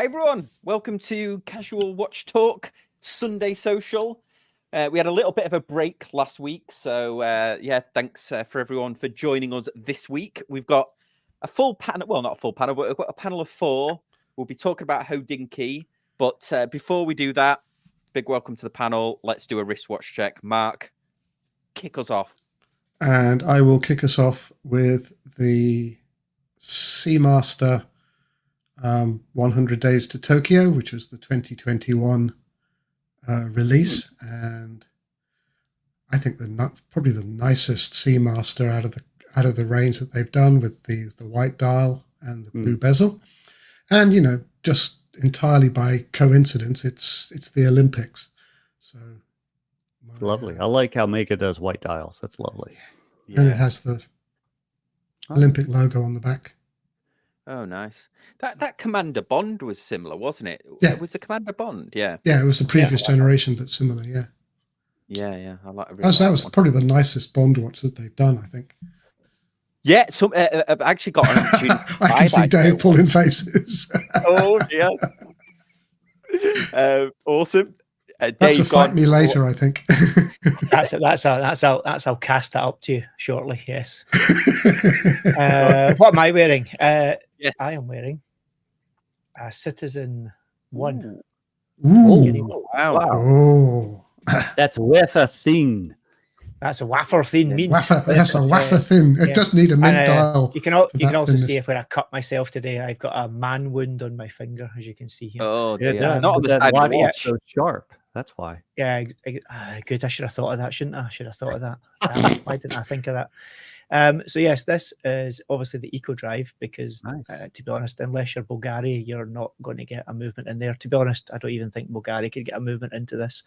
Hi everyone, welcome to Casual Watch Talk Sunday Social. We had a little bit of a break last week, so yeah, thanks for everyone for joining us this week. We've got a full panel, well, not a full panel, but we've got a panel of 4. We'll be talking about Hodinkee, but before we do that, big welcome to the panel. Let's do a wristwatch check. Mark, kick us off. And I will kick us off with the Seamaster 100 Days to Tokyo, which was the 2021 release, and I think probably the nicest Seamaster out of the range that they've done, with the white dial and the blue bezel. And just entirely by coincidence, it's the Olympics, so lovely. I like how Mega does white dials. That's lovely. Yeah. And it has the Olympic logo on the back. Oh, nice. That Commander Bond was similar, wasn't it? Yeah. It was the Commander Bond, yeah. Yeah, it was the previous generation, but similar, yeah. Yeah. I like that was probably the nicest Bond watch that they've done, I think. Yeah, I've actually got an opportunity. I can see Dave pulling faces. Oh, yeah. Awesome. That's a fight me later, I think. I'll cast that up to you shortly. Yes. What am I wearing? Yes. I am wearing a Citizen 1. Ooh. Wow. Oh. That's wafer thin. That's a wafer thin mean. Yes, a wafer thin. It does need a mint dial. You can also see where I cut myself today. I've got a man wound on my finger, as you can see here. Oh, yeah. Not on the side of the watch. So sharp. That's why. Yeah, good. I should have thought of that, shouldn't I? I should have thought of that. Why didn't I think of that? So yes, this is obviously the Eco Drive, because to be honest, unless you're Bulgari, you're not going to get a movement in there. To be honest, I don't even think Bulgari could get a movement into this.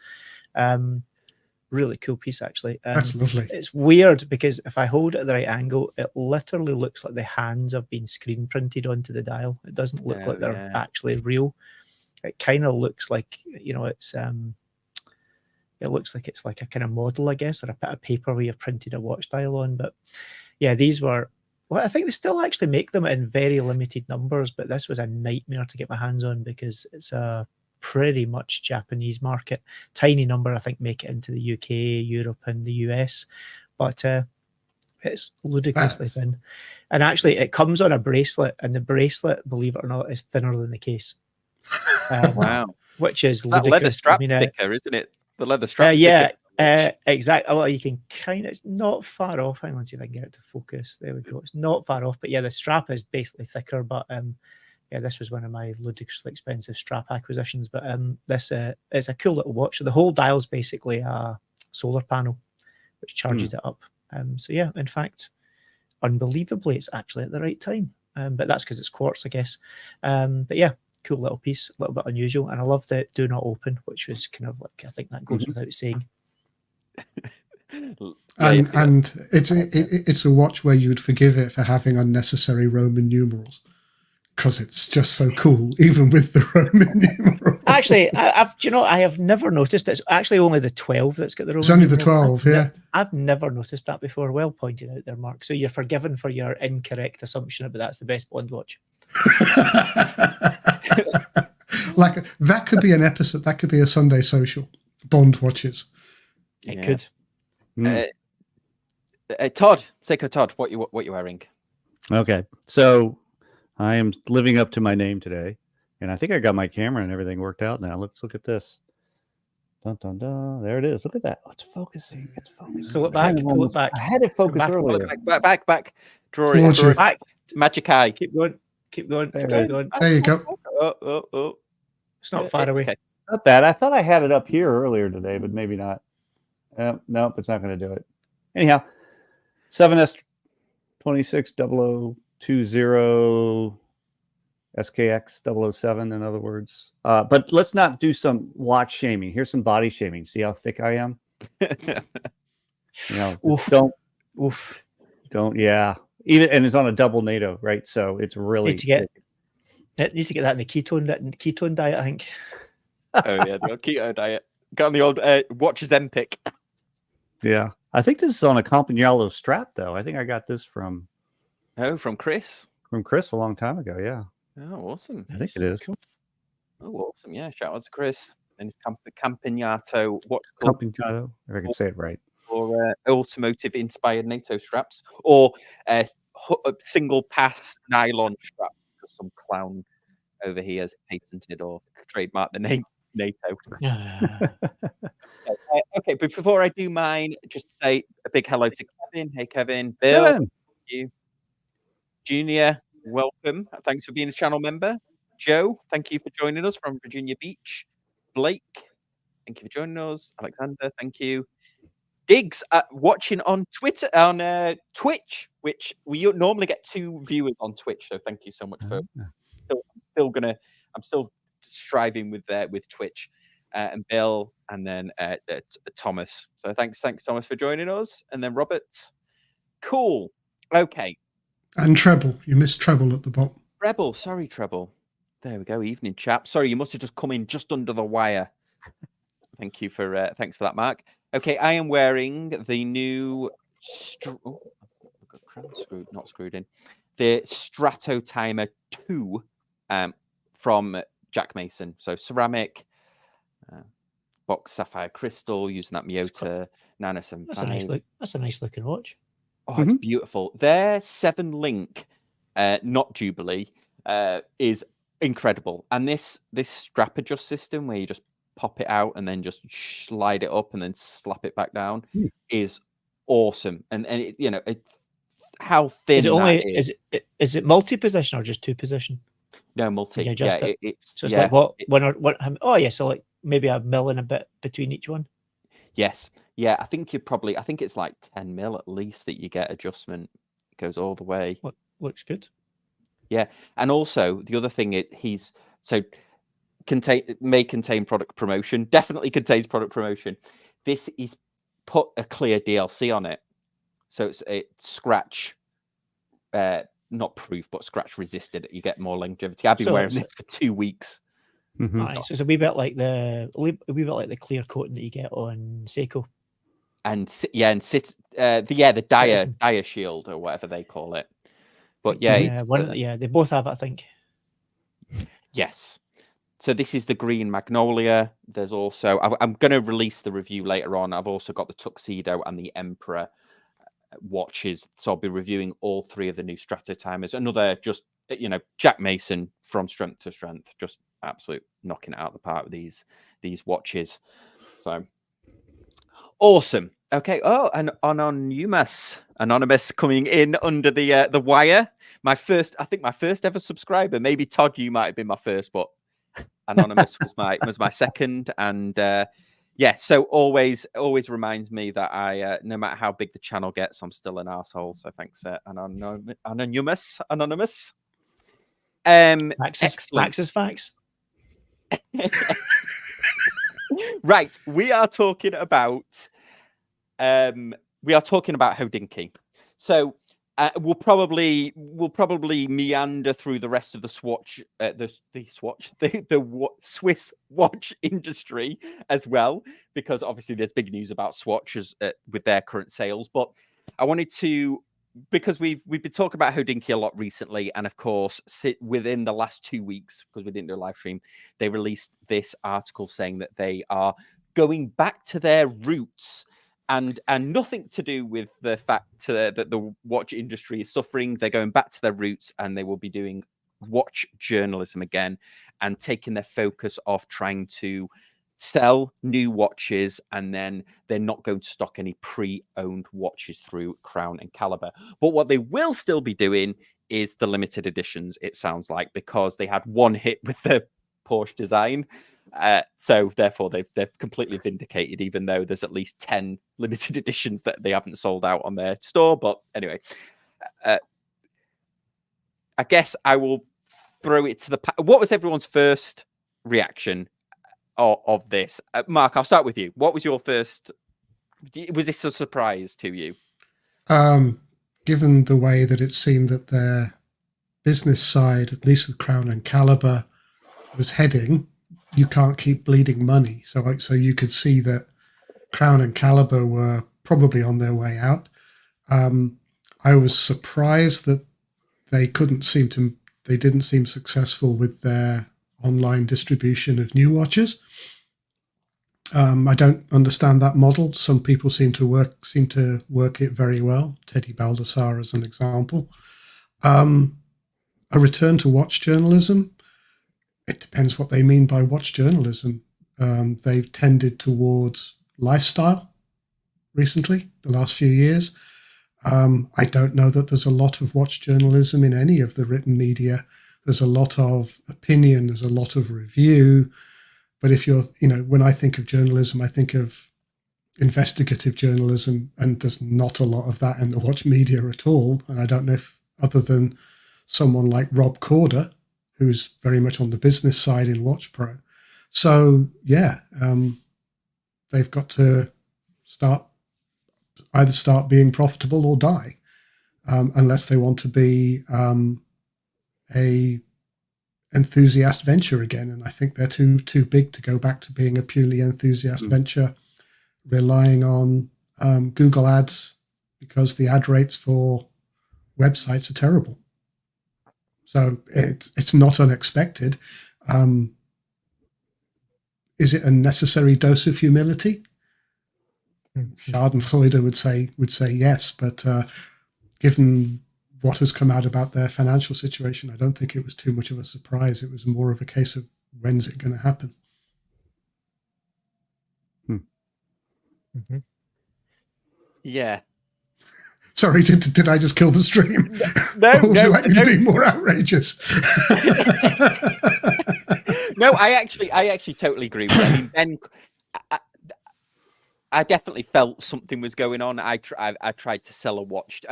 Really cool piece, actually. That's lovely. It's weird because if I hold it at the right angle, it literally looks like the hands have been screen printed onto the dial. It doesn't look like they're actually real. It kind of looks like, it's it looks like it's like a kind of model, I guess, or a bit of paper where you've printed a watch dial on. But yeah, these were, well, I think they still actually make them in very limited numbers, but this was a nightmare to get my hands on because it's a pretty much Japanese market. Tiny number, I think, make it into the UK, Europe, and the US, but it's ludicrously thin. And actually, it comes on a bracelet, and the bracelet, believe it or not, is thinner than the case. Wow, which is that ludicrous. leather strap thicker, isn't it? The leather strap. Exactly. Well, you can it's not far off. Hang on, see if I can get it to focus. There we go. It's not far off, but yeah, the strap is basically thicker. But yeah, this was one of my ludicrously expensive strap acquisitions. But this is a cool little watch. So the whole dial is basically a solar panel, which charges it up. So yeah, in fact, unbelievably, it's actually at the right time. But that's because it's quartz, I guess. But yeah, cool little piece, a little bit unusual. And I love the do not open, which was kind of like, I think that goes without saying. And it's a watch where you would forgive it for having unnecessary Roman numerals, because it's just so cool, even with the Roman numerals. Actually, I have never noticed. It's actually only the 12 that's got the Roman. It's only the 12, yeah. I've never noticed that before. Well pointed out there, Mark. So you're forgiven for your incorrect assumption, but that's the best Bond watch. Like that could be an episode. That could be a Sunday Social. Bond watches. It could. Todd, Seiko Todd, what you wearing? Okay, so I am living up to my name today, and I think I got my camera and everything worked out now. Let's look at this. Dun, dun, dun. There it is. Look at that. Oh, it's focusing. It's focusing. Pull it back. Pull it back. I had it focused earlier. Back. Draw it back. Magic eye. Keep going. There you go. Oh. It's not far away. Okay. Not bad. I thought I had it up here earlier today, but maybe not. Nope, it's not going to do it. Anyhow, 7S 260020 SKX 007, in other words. But let's not do some watch shaming. Here's some body shaming. See how thick I am? Don't. Yeah. Even, and it's on a double NATO, right? So it's really it needs to get that in the ketone diet, I think. Oh yeah, the old keto diet. Got on the old watches Empic. Yeah, I think this is on a Campagnolo strap, though. I think I got this from Chris. From Chris a long time ago. Yeah. Oh, awesome. I think it is. Cool. Oh, awesome! Yeah, shout out to Chris and his Campagnato watch club Campagnato, if I can say it right. for automotive-inspired NATO straps, or single pass nylon straps because some clown over here has patented or trademarked the name NATO. Okay, but before I do mine, just say a big hello to Kevin. Hey, Kevin. Bill, Kevin! thank you. Junior, welcome. Thanks for being a channel member. Joe, thank you for joining us from Virginia Beach. Blake, thank you for joining us. Alexander, thank you. Diggs, watching on Twitter, on Twitch, which we normally get 2 viewers on Twitch. So thank you so much for. I'm still striving with Twitch, and Bill, and then Thomas. So thanks Thomas for joining us, and then Robert. Cool. Okay. And Treble. You missed Treble at the bottom. Treble. Sorry, Treble. There we go. Evening, chap. Sorry, you must have just come in just under the wire. Thanks for that, Mark. Okay, I am wearing the new not screwed in. The Strato Timer 2 from Jack Mason. So ceramic, box sapphire crystal, using that Miyota 975. That's a nice looking watch. Oh, it's beautiful. Their 7-link, not Jubilee, is incredible. And this strap adjust system where you just pop it out and then just slide it up and then slap it back down is awesome. And how thin is it multi-position or just 2-position? No, multi. Yeah, it's so it's like what? Oh yeah, so like maybe a mil and a bit between each one. Yes. Yeah, I think it's like 10 mil at least that you get adjustment. It goes all the way. Looks good. Yeah. And also the other thing may contain product promotion. Definitely contains product promotion. This is put a clear DLC on it. So it's scratch not proof, but scratch resisted. You get more longevity. I've been wearing this for 2 weeks. Nice. So it's a wee bit like the clear coating that you get on Seiko. And the Dire Shield or whatever they call it. But they both have it, I think. Yes. So this is the green magnolia. There's also I'm going to release the review later on. I've also got the tuxedo and the emperor watches. So I'll be reviewing all 3 of the new Strato timers. Another just Jack Mason from strength to strength, just absolute knocking it out of the park with these watches. So awesome. Okay. Oh, and anonymous coming in under the wire. My first ever subscriber. Maybe Todd, you might have been my first, but anonymous was my second. And so always reminds me that I no matter how big the channel gets, I'm still an arsehole. So thanks, anonymous. Facts is facts. Right, we are talking about Hodinkee. So we'll probably meander through the rest of the Swatch, the Swiss watch industry as well, because obviously there's big news about Swatches with their current sales. But I wanted to, because we've been talking about Hodinkee a lot recently, and of course, within the last 2 weeks, because we didn't do a live stream, they released this article saying that they are going back to their roots, and nothing to do with the fact that the watch industry is suffering. They're going back to their roots, and they will be doing watch journalism again, and taking their focus off trying to sell new watches, and then they're not going to stock any pre-owned watches through Crown and Caliber. But what they will still be doing is the limited editions, it sounds like, because they had one hit with the Porsche design. So therefore they've completely vindicated, even though there's at least 10 limited editions that they haven't sold out on their store. But anyway, I guess I will throw it to what was everyone's first reaction of this? Mark, I'll start with you. What was your first? Was this a surprise to you? Given the way that it seemed that their business side, at least with Crown and Caliber, was heading, you can't keep bleeding money. So you could see that Crown and Caliber were probably on their way out. I was surprised that they didn't seem successful with their online distribution of new watches. I don't understand that model. Some people seem to work it very well. Teddy Baldassarre as an example. A return to watch journalism. It depends what they mean by watch journalism. They've tended towards lifestyle recently, the last few years. I don't know that there's a lot of watch journalism in any of the written media. There's a lot of opinion, there's a lot of review. But if you're, when I think of journalism, I think of investigative journalism, and there's not a lot of that in the watch media at all. And I don't know if, other than someone like Rob Corder, who's very much on the business side in Watch Pro. So, yeah, they've got to either start being profitable or die, unless they want to be a enthusiast venture again. And I think they're too big to go back to being a purely enthusiast venture, relying on Google ads, because the ad rates for websites are terrible. So it's not unexpected. Is it a necessary dose of humility? Schadenfreude would say yes, but given what has come out about their financial situation, I don't think it was too much of a surprise. It was more of a case of, when's it going to happen? Yeah. Sorry, did I just kill the stream? No, or would you like me to be more outrageous? No, I actually totally agree with you. I mean, Ben, I definitely felt something was going on. I tried to sell a watch.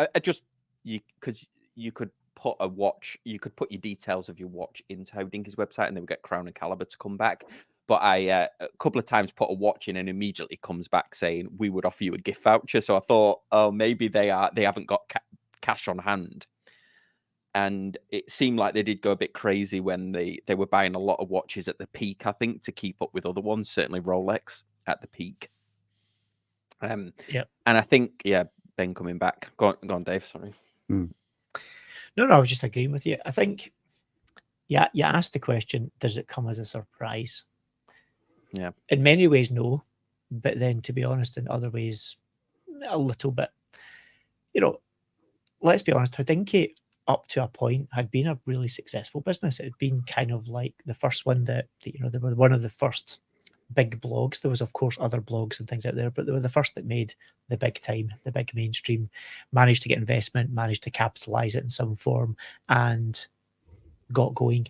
You could put a watch, you could put your details of your watch into Hodinkee's website, and they would get Crown and Caliber to come back. But I a couple of times put a watch in, and immediately comes back saying we would offer you a gift voucher. So I thought, oh, maybe they haven't got cash on hand. And it seemed like they did go a bit crazy when they were buying a lot of watches at the peak, I think, to keep up with other ones, certainly Rolex at the peak. And I think, Ben coming back. Go on, Dave, sorry. No, I was just agreeing with you. I think, you asked the question, does it come as a surprise? Yeah. In many ways, no. But then, to be honest, in other ways, a little bit. Let's be honest, Hodinkee, up to a point, had been a really successful business. It had been kind of like the first one that they were one of the first big blogs. There was, of course, other blogs and things out there, but they were the first that made the big time, the big mainstream, managed to get investment, managed to capitalize it in some form, and got going.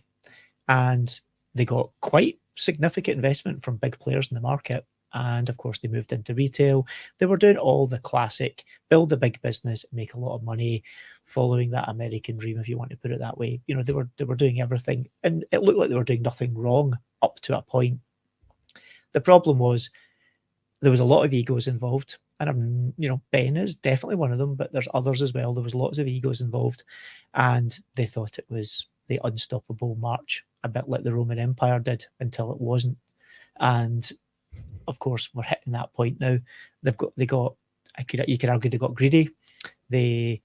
And they got quite significant investment from big players in the market. And of course, they moved into retail. They were doing all the classic, build a big business, make a lot of money, following that American dream, if you want to put it that way. They were doing everything, and it looked like they were doing nothing wrong up to a point. The problem was there was a lot of egos involved, and Ben is definitely one of them, but there's others as well. There was lots of egos involved, and they thought it was the unstoppable march, a bit like the Roman Empire did, until it wasn't. And of course, we're hitting that point now. You could argue they got greedy. They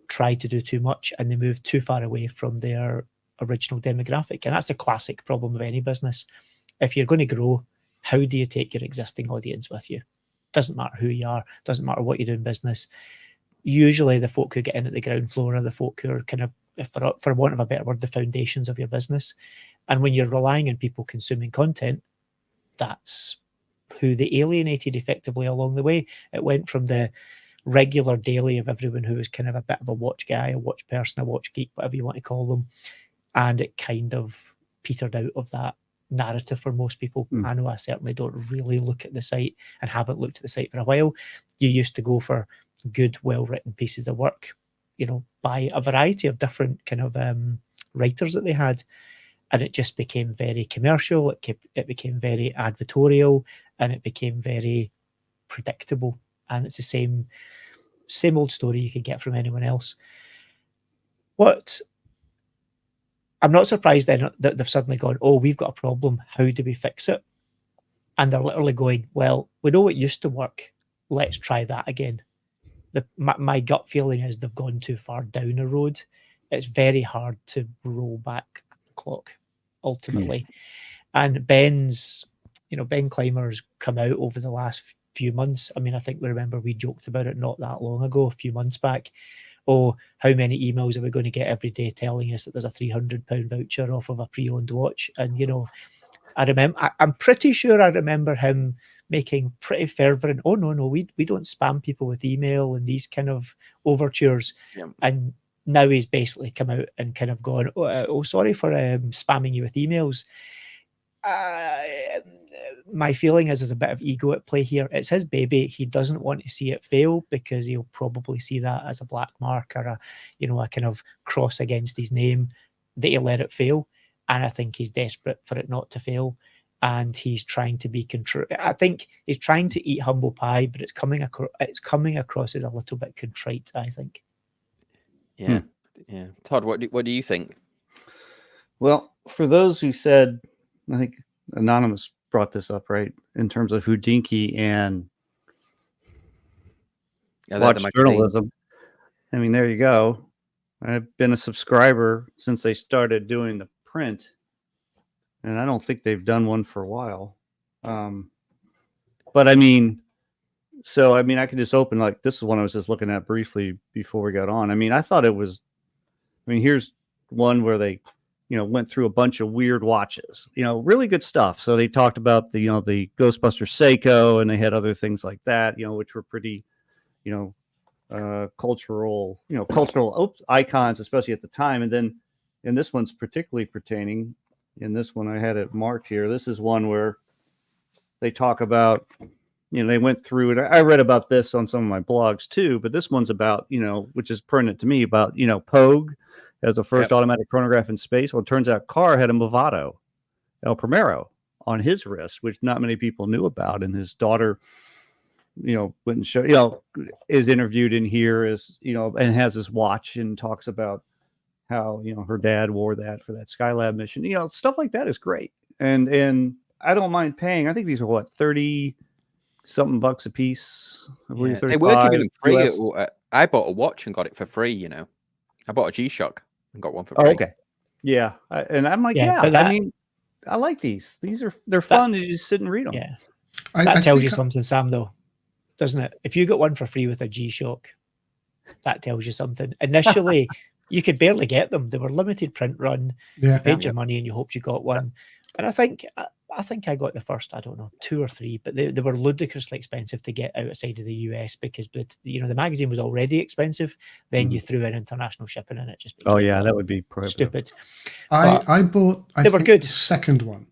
tried to do too much, and they moved too far away from their original demographic. And that's a classic problem of any business. If you're going to grow, how do you take your existing audience with you? Doesn't matter who you are, doesn't matter what you do in business. Usually the folk who get in at the ground floor are the folk who are kind of, for want of a better word, the foundations of your business. And when you're relying on people consuming content, that's who they alienated effectively along the way. It went from the regular daily of everyone who was kind of a bit of a watch guy, a watch person, a watch geek, whatever you want to call them. And it kind of petered out of that narrative for most people. I know I certainly don't really look at the site and haven't looked at the site for a while. You used to go for good, well-written pieces of work, by a variety of different kind of writers that they had. And it just became very commercial. It became very advertorial, and it became very predictable. And it's the same old story you could get from anyone else. What I'm not surprised then that they've suddenly gone, oh, we've got a problem. How do we fix it? And they're literally going, well, we know it used to work. Let's try that again. My gut feeling is they've gone too far down a road. It's very hard to roll back the clock. ultimately. And Ben's, Ben Clymer's come out over the last few months. I mean, I think we remember we joked about it not that long ago, a few months back. Oh, how many emails are we going to get every day telling us that there's a £300 voucher off of a pre-owned watch? And, I'm pretty sure I remember him making pretty fervent, oh, no, we don't spam people with email and these kind of overtures. Yeah. And now he's basically come out and kind of gone, sorry for spamming you with emails. My feeling is there's a bit of ego at play here. It's his baby. He doesn't want to see it fail because he'll probably see that as a black mark or a kind of cross against his name, that he'll let it fail. And I think he's desperate for it not to fail. And he's trying to be I think he's trying to eat humble pie, but it's coming across as a little bit contrite, I think. Yeah. Yeah. Todd, what do you think? Well, for those who said, I think Anonymous brought this up, right, in terms of Hodinkee and watch journalism. I mean, there you go. I've been a subscriber since they started doing the print, and I don't think they've done one for a while. But I mean, I could just open, like, this is one I was just looking at briefly before we got on. I mean, I thought it was, here's one where they, went through a bunch of weird watches, really good stuff. So they talked about the Ghostbuster Seiko, and they had other things like that, which were pretty, cultural icons, especially at the time. And this one's particularly pertaining. In this one, I had it marked here. This is one where they talk about, they went through it. I read about this on some of my blogs too, but this one's about, which is pertinent to me, about, Pogue as the first automatic chronograph in space. Well, it turns out Carr had a Movado El Primero on his wrist, which not many people knew about. And his daughter, wouldn't show, is interviewed in here as, and has his watch and talks about how, her dad wore that for that Skylab mission. Stuff like that is great. And I don't mind paying. I think these are what, 30 something bucks a piece. Yeah, they were giving them free. I bought a watch and got it for free. I bought a G-Shock and got one for free. Oh, okay. Yeah. And I'm like, I like these. They're fun to just sit and read them. Yeah. That tells you something, Sam, though, doesn't it? If you got one for free with a G-Shock, that tells you something. Initially, you could barely get them. They were limited print run. Yeah. You paid your money and you hoped you got one. And I think I got the first, 2 or 3, but they were ludicrously expensive to get outside of the US because the magazine was already expensive. Then you threw in international shipping and it just that would be stupid. I bought they were good. The second one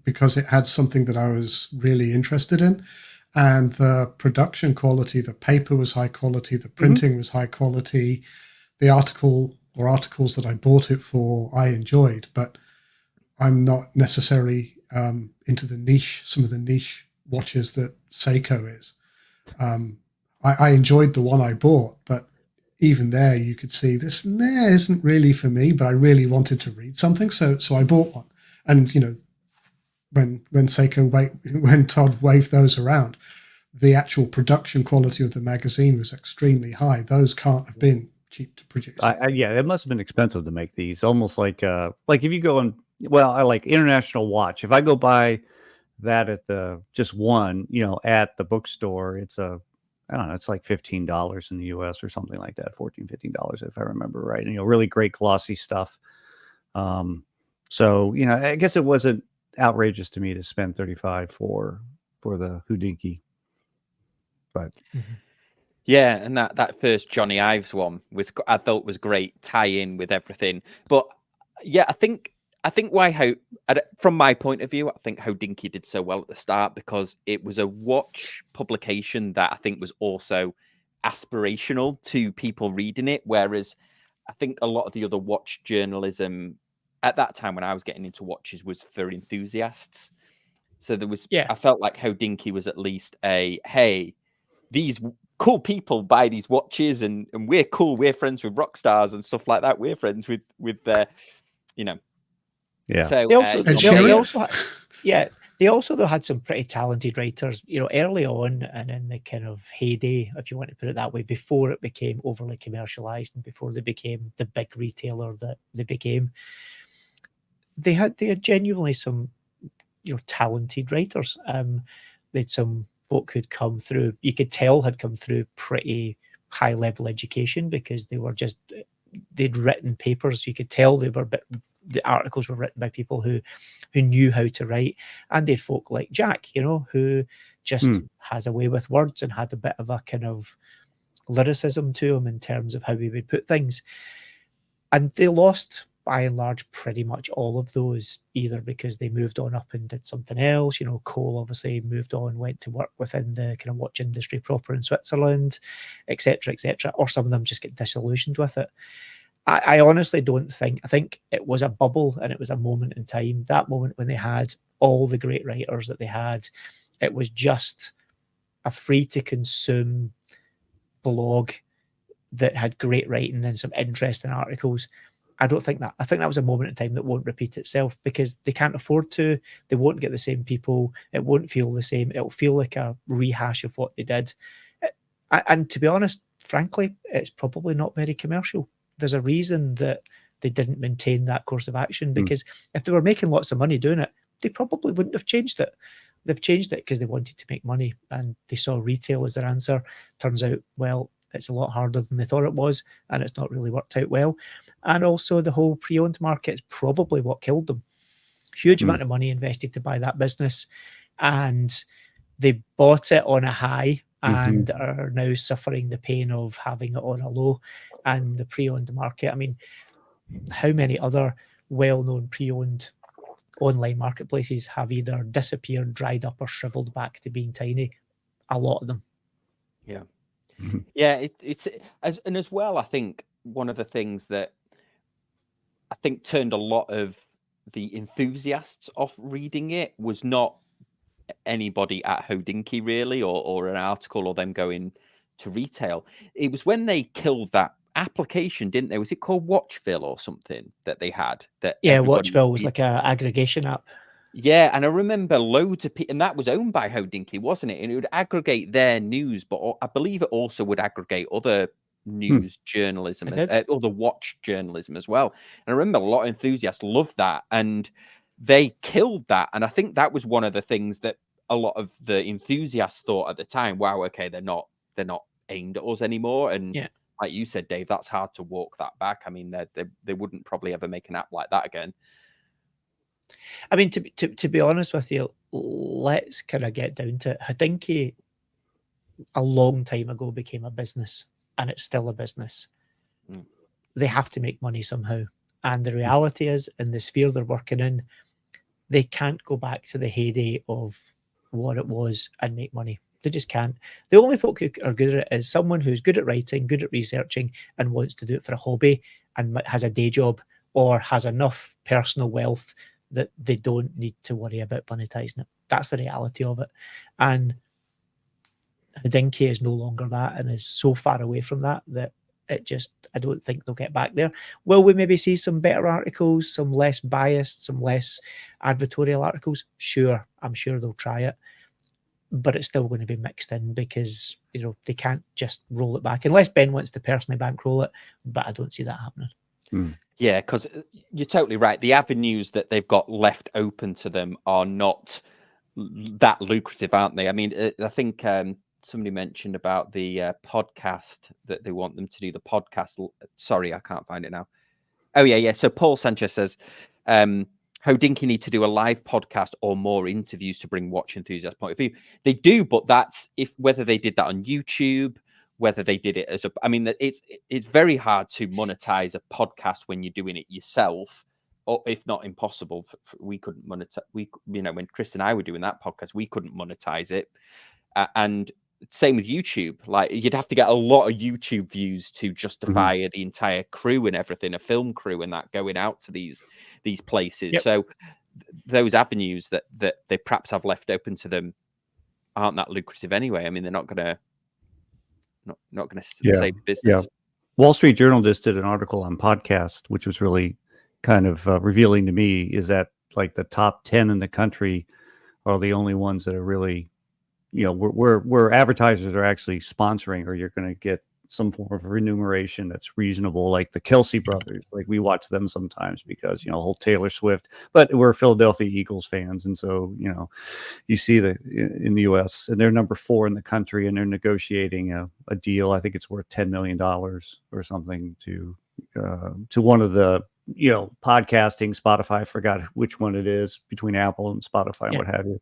because it had something that I was really interested in, and the production quality, the paper was high quality, the printing was high quality, the articles that I bought it for I enjoyed, but I'm not necessarily into some of the niche watches that Seiko is. I enjoyed the one I bought, but even there you could see this isn't really for me, but I really wanted to read something. So I bought one. And, when Todd waved those around, the actual production quality of the magazine was extremely high. Those can't have been cheap to produce. It must have been expensive to make these. Almost like if you go on, I like International Watch. If I go buy that at just one, at the bookstore, it's it's like $15 in the US or something like that, $15 if I remember right. And, really great glossy stuff. So, I guess it wasn't outrageous to me to spend $35 for the Hodinkee, but yeah. And that first Johnny Ives one I thought was great, tie in with everything. But yeah, I think from my point of view, I think Hodinkee did so well at the start because it was a watch publication that I think was also aspirational to people reading it. Whereas I think a lot of the other watch journalism at that time when I was getting into watches was for enthusiasts. So there was, I felt like Hodinkee was at least hey, these cool people buy these watches and we're cool. We're friends with rock stars and stuff like that. We're friends with Yeah. So they also had some pretty talented writers, early on and in the kind of heyday, if you want to put it that way, before it became overly commercialized and before they became the big retailer that they became. they had genuinely some, talented writers. They had some folk who'd come through, you could tell had come through pretty high level education, because they'd written papers. You could tell the articles were written by people who knew how to write. And they'd folk like Jack, who just has a way with words and had a bit of a kind of lyricism to him in terms of how he would put things. And they lost, by and large, pretty much all of those, either because they moved on up and did something else. Cole obviously moved on, went to work within the kind of watch industry proper in Switzerland, etc., or some of them just get disillusioned with it. I honestly don't think, I think it was a bubble, and it was a moment in time, that moment when they had all the great writers that they had. It was just a free to consume blog that had great writing and some interesting articles. I think that was a moment in time that won't repeat itself, because they can't afford to. They won't get the same people. It won't feel the same. It'll feel like a rehash of what they did. And to be honest, frankly, it's probably not very commercial. There's a reason that they didn't maintain that course of action, because if they were making lots of money doing it, they probably wouldn't have changed it. They've changed it because they wanted to make money, and they saw retail as their answer. Turns out, well, it's a lot harder than they thought it was, and it's not really worked out well. And also the whole pre-owned market is probably what killed them. Huge amount of money invested to buy that business, and they bought it on a high and are now suffering the pain of having it on a low. And the pre-owned market, I mean, how many other well-known pre-owned online marketplaces have either disappeared, dried up, or shriveled back to being tiny? A lot of them. Yeah. Yeah, and as well, I think one of the things that I think turned a lot of the enthusiasts off reading it was not anybody at Hodinkee really, or an article, or them going to retail. It was when they killed that application, didn't they? Was it called Watchville or something that they had? Watchville was like a aggregation app. Yeah, and I remember loads of people, and that was owned by Hodinkee, wasn't it? And it would aggregate their news, but I believe it also would aggregate other news journalism, other watch journalism as well. And I remember a lot of enthusiasts loved that, and they killed that. And I think that was one of the things that a lot of the enthusiasts thought at the time. Wow, okay, they're not aimed at us anymore. And like you said, Dave, that's hard to walk that back. I mean, they wouldn't probably ever make an app like that again. I mean, to be honest with you, let's kind of get down to it. Hodinkee, a long time ago, became a business, and it's still a business. They have to make money somehow. And the reality is, in the sphere they're working in, they can't go back to the heyday of what it was and make money. They just can't. The only folk who are good at it is someone who's good at writing, good at researching, and wants to do it for a hobby, and has a day job, or has enough personal wealth that they don't need to worry about monetizing it. That's the reality of it. And Hodinkee is no longer that, and is so far away from that I don't think they'll get back there. Will we maybe see some better articles, some less biased, some less advertorial articles? Sure, I'm sure they'll try it, but it's still going to be mixed in, because they can't just roll it back unless Ben wants to personally bankroll it. But I don't see that happening. Yeah, because you're totally right. The avenues that they've got left open to them are not that lucrative, aren't they? I mean, I think somebody mentioned about the podcast that they want them to do. The podcast. Sorry, I can't find it now. Oh, yeah. So Paul Sanchez says, Hodinkee need to do a live podcast or more interviews to bring watch enthusiast point of view. They do, but that's whether they did that on YouTube, whether they did it as I mean, it's very hard to monetize a podcast when you're doing it yourself, or if not impossible. We couldn't monetize. When Chris and I were doing that podcast, we couldn't monetize it. And same with YouTube. Like, you'd have to get a lot of YouTube views to justify the entire crew and everything, a film crew and that, going out to these places. Yep. So those avenues that they perhaps have left open to them aren't that lucrative anyway. I mean, they're not going to save business. Yeah. Wall Street Journal just did an article on podcast, which was really kind of revealing to me, is that like the top 10 in the country are the only ones that are really, where advertisers are actually sponsoring, or you're going to get some form of remuneration that's reasonable, like the Kelsey brothers. Like we watch them sometimes because, you know, whole Taylor Swift, but we're Philadelphia Eagles fans. And so, you know, you see in the US and they're number 4 in the country and they're negotiating a deal. I think it's worth $10 million or something to one of the, you know, podcasting, Spotify, I forgot which one it is, between Apple and Spotify and what have you,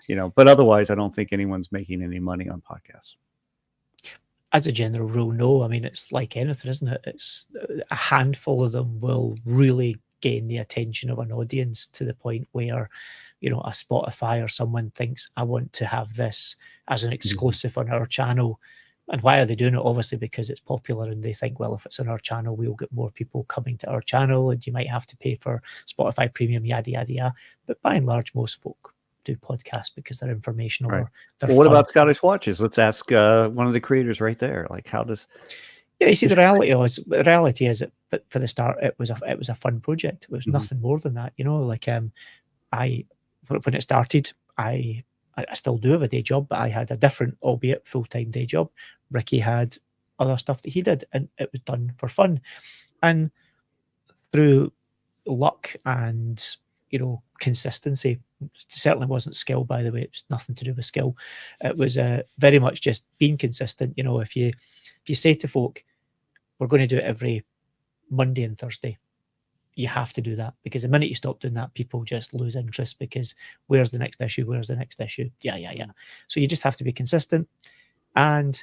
you know, but otherwise I don't think anyone's making any money on podcasts. As a general rule, no. I mean, it's like anything, isn't it? It's a handful of them will really gain the attention of an audience to the point where, you know, a Spotify or someone thinks, I want to have this as an exclusive on our channel. And why are they doing it? Obviously, because it's popular and they think, well, if it's on our channel, we'll get more people coming to our channel and you might have to pay for Spotify Premium, yada, yada, yada. But by and large, most folk do podcasts because they're informational. Right. Or they're well, what fun. about Scottish Watches? Let's ask one of the creators right there. Like, how does? Yeah, you see, the reality is that for the start, it was a fun project. It was nothing more than that, you know. Like, when it started, I still do have a day job, but I had a different, albeit full-time day job. Ricky had other stuff that he did, and it was done for fun. And through luck and, you know, consistency, it certainly wasn't skill, by the way. It was nothing to do with skill. It was very much just being consistent. You know, if you say to folk, we're going to do it every Monday and Thursday, you have to do that, because the minute you stop doing that, people just lose interest because where's the next issue? Where's the next issue? Yeah. So you just have to be consistent, and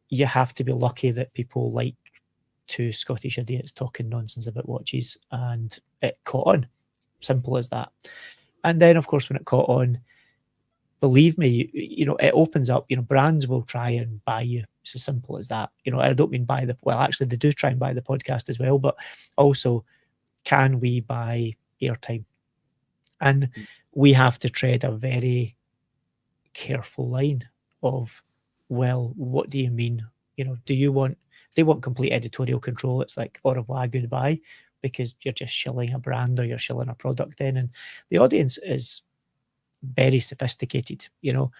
you have to be lucky that people like 2 Scottish idiots talking nonsense about watches, and it caught on. Simple as that. And then, of course, when it caught on, believe me, you know, it opens up, you know, brands will try and buy you. It's as simple as that. You know, I don't mean actually they do try and buy the podcast as well, but also, can we buy airtime? And we have to tread a very careful line of, well, what do you mean? You know, if they want complete editorial control, it's like, au revoir, goodbye, because you're just shilling a brand or you're shilling a product in. And the audience is very sophisticated, you know.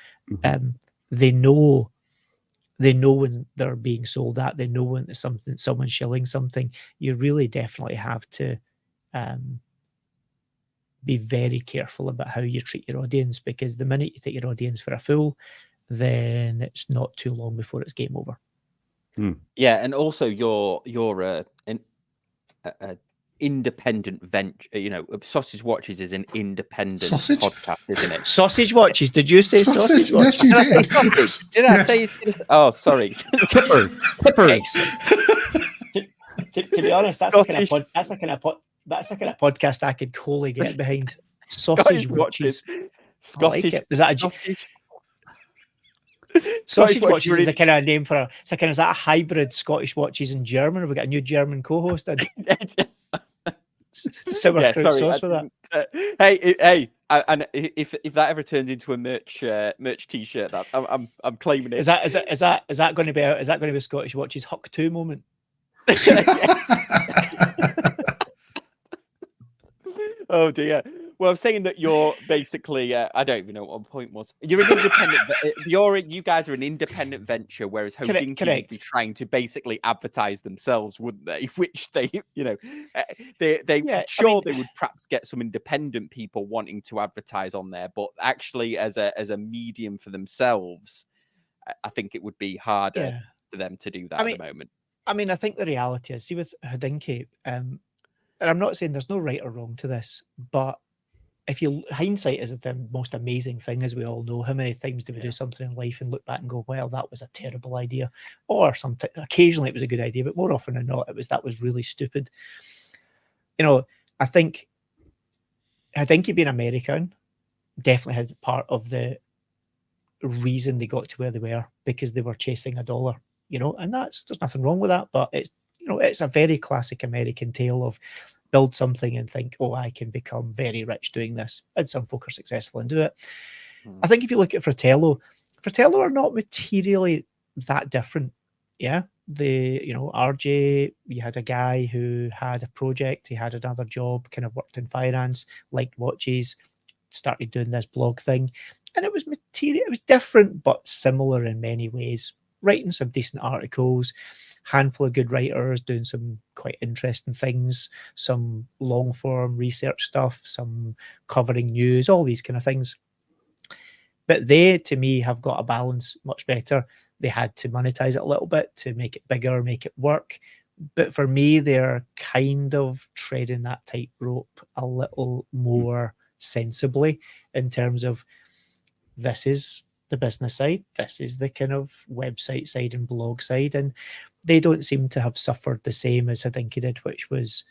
They know when they're being sold at, they know when there's someone's shilling something. You really definitely have to be very careful about how you treat your audience, because the minute you take your audience for a fool, then it's not too long before it's game over. Yeah, and also you're an independent venture. You know, Sausage Watches is an independent podcast, isn't it? Sausage Watches? Did you say sausage watches? Yes, you did. Did I say? Oh, sorry. Kipper. To be honest, that's the kind of podcast I could wholly get behind. Sausage Watches. Scottish. I like it. Is that Sausage Watches is the kind of name for is that a hybrid Scottish Watches and German? Have we got a new German co-host? Sauerkraut sauce for that. Hey, and if that ever turns into a merch T-shirt, that's I'm claiming it. Is that going to be out? Is that going to be a Scottish Watches Huck 2 moment? Oh dear. Well, I'm saying that you're basically, I don't even know what my point was. You're an independent. You guys are an independent venture, whereas Hodinkee would be trying to basically advertise themselves, wouldn't they? Which they, you know, they would perhaps get some independent people wanting to advertise on there, but actually as a medium for themselves, I think it would be harder for them to do that at the moment. I mean, I think the reality is, see, with Hodinkee, and I'm not saying there's no right or wrong to this, but hindsight is the most amazing thing, as we all know. How many times do we do something in life and look back and go, well, that was a terrible idea, or occasionally it was a good idea, but more often than not, that was really stupid. You know, I think Hodinkee being American definitely had part of the reason they got to where they were, because they were chasing $1, you know, and there's nothing wrong with that, but it's, you know, it's a very classic American tale of build something and think, oh, I can become very rich doing this. And some folk are successful and do it. I think if you look at Fratello are not materially that different. Yeah. RJ, you had a guy who had a project, he had another job, kind of worked in finance, liked watches, started doing this blog thing. And it was different, but similar in many ways. writing some decent articles, handful of good writers doing some quite interesting things, some long form research stuff, some covering news, all these kind of things. But they, to me, have got a balance much better. They had to monetize it a little bit to make it bigger, make it work. But for me, they're kind of treading that tightrope a little more sensibly in terms of, this is the business side, this is the kind of website side and blog side. And they don't seem to have suffered the same as Hodinkee did, which was,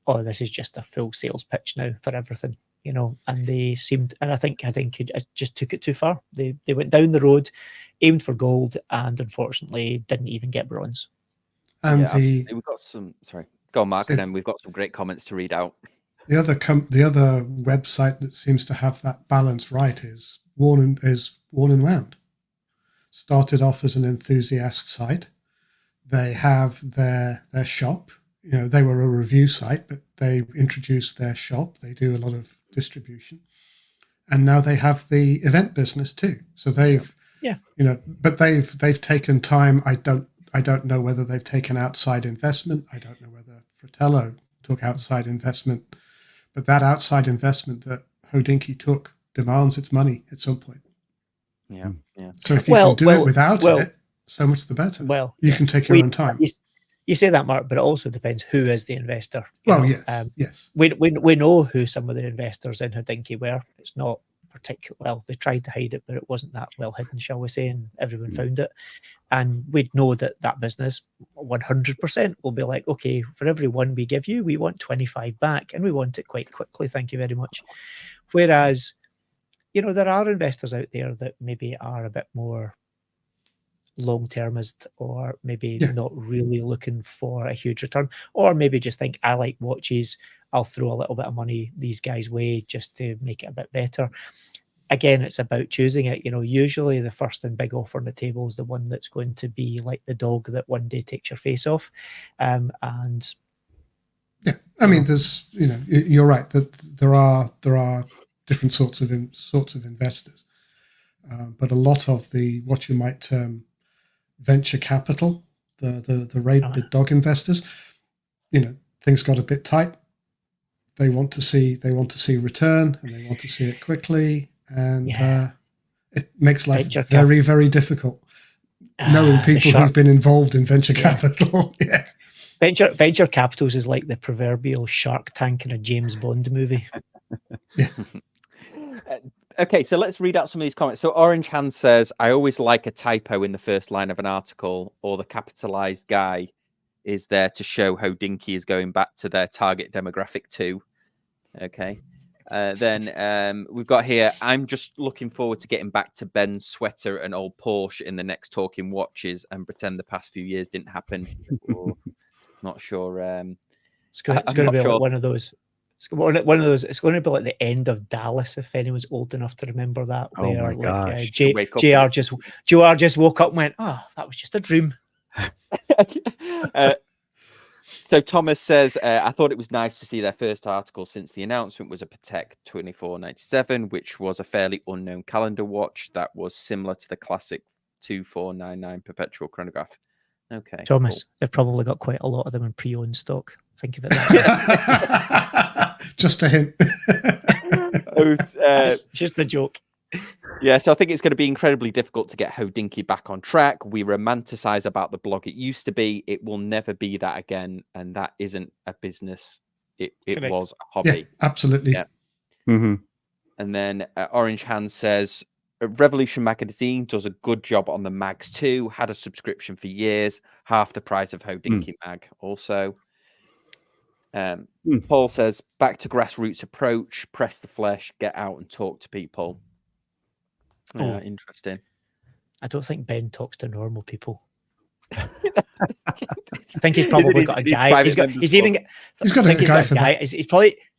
oh, this is just a full sales pitch now for everything. And they seemed, and I think it just took it too far. They went down the road, aimed for gold, and unfortunately didn't even get bronze. And we've got some. Sorry, go on, Mark, and then we've got some great comments to read out. The other website that seems to have that balance right is Worn and Wound. Started off as an enthusiast site. They have their shop. They were a review site, but they introduced their shop. They do a lot of distribution, and now they have the event business too. So they've, but they've taken time. I don't know whether they've taken outside investment. I don't know whether Fratello took outside investment, but that outside investment that Hodinkee took demands its money at some point. Yeah. So if you can do it without it, so much the better. Well, you can take your own time. You say that, Mark, but it also depends who is the investor. Well, yes. We know who some of the investors in Hodinkee were. It's not particular. Well, they tried to hide it, but it wasn't that well hidden, shall we say, and everyone found it. And we'd know that business 100% will be like, okay, for every one we give you, we want 25 back, and we want it quite quickly. Thank you very much. Whereas, there are investors out there that maybe are a bit more long-termist, or maybe not really looking for a huge return, or maybe just think, I like watches, I'll throw a little bit of money these guys' way just to make it a bit better. Again, it's about choosing it. Usually the first and big offer on the table is the one that's going to be like the dog that one day takes your face off. And I mean, there's, you're right that there are different sorts of investors, but a lot of what you might term venture capital, the dog investors, things got a bit tight. They want to see return, and they want to see it quickly, and it makes life very, very difficult. Knowing people who've been involved in venture capital, venture capitals is like the proverbial Shark Tank in a James Bond movie. Okay, so let's read out some of these comments. So Orange Hand says, I always like a typo in the first line of an article, or the capitalized guy is there to show Hodinkee is going back to their target demographic too. Okay. Then we've got here, I'm just looking forward to getting back to Ben's sweater and old Porsche in the next Talking Watches and pretend the past few years didn't happen. Not sure. It's going to be like one of those. It's one of those. It's going to be like the end of Dallas, if anyone's old enough to remember that. Where JR just woke up and went, "Oh, that was just a dream." So Thomas says, I thought it was nice to see their first article since the announcement was a Patek 2497, which was a fairly unknown calendar watch that was similar to the classic 2499 perpetual chronograph. Okay, Thomas, they've probably got quite a lot of them in pre-owned stock. Think of it that way. Just a hint. Just a joke. Yeah, so I think it's going to be incredibly difficult to get Hodinkee back on track. We romanticize about the blog it used to be. It will never be that again, and that isn't a business. It was a hobby. Yeah, absolutely. Yeah. Mm-hmm. And then Orange Hand says, Revolution Magazine does a good job on the mags too. Had a subscription for years, half the price of Hodinkee mag. Also, Paul says, back to grassroots approach, press the flesh, get out and talk to people. Interesting. I don't think Ben talks to normal people. I think he's probably got a guy. He's got a guy.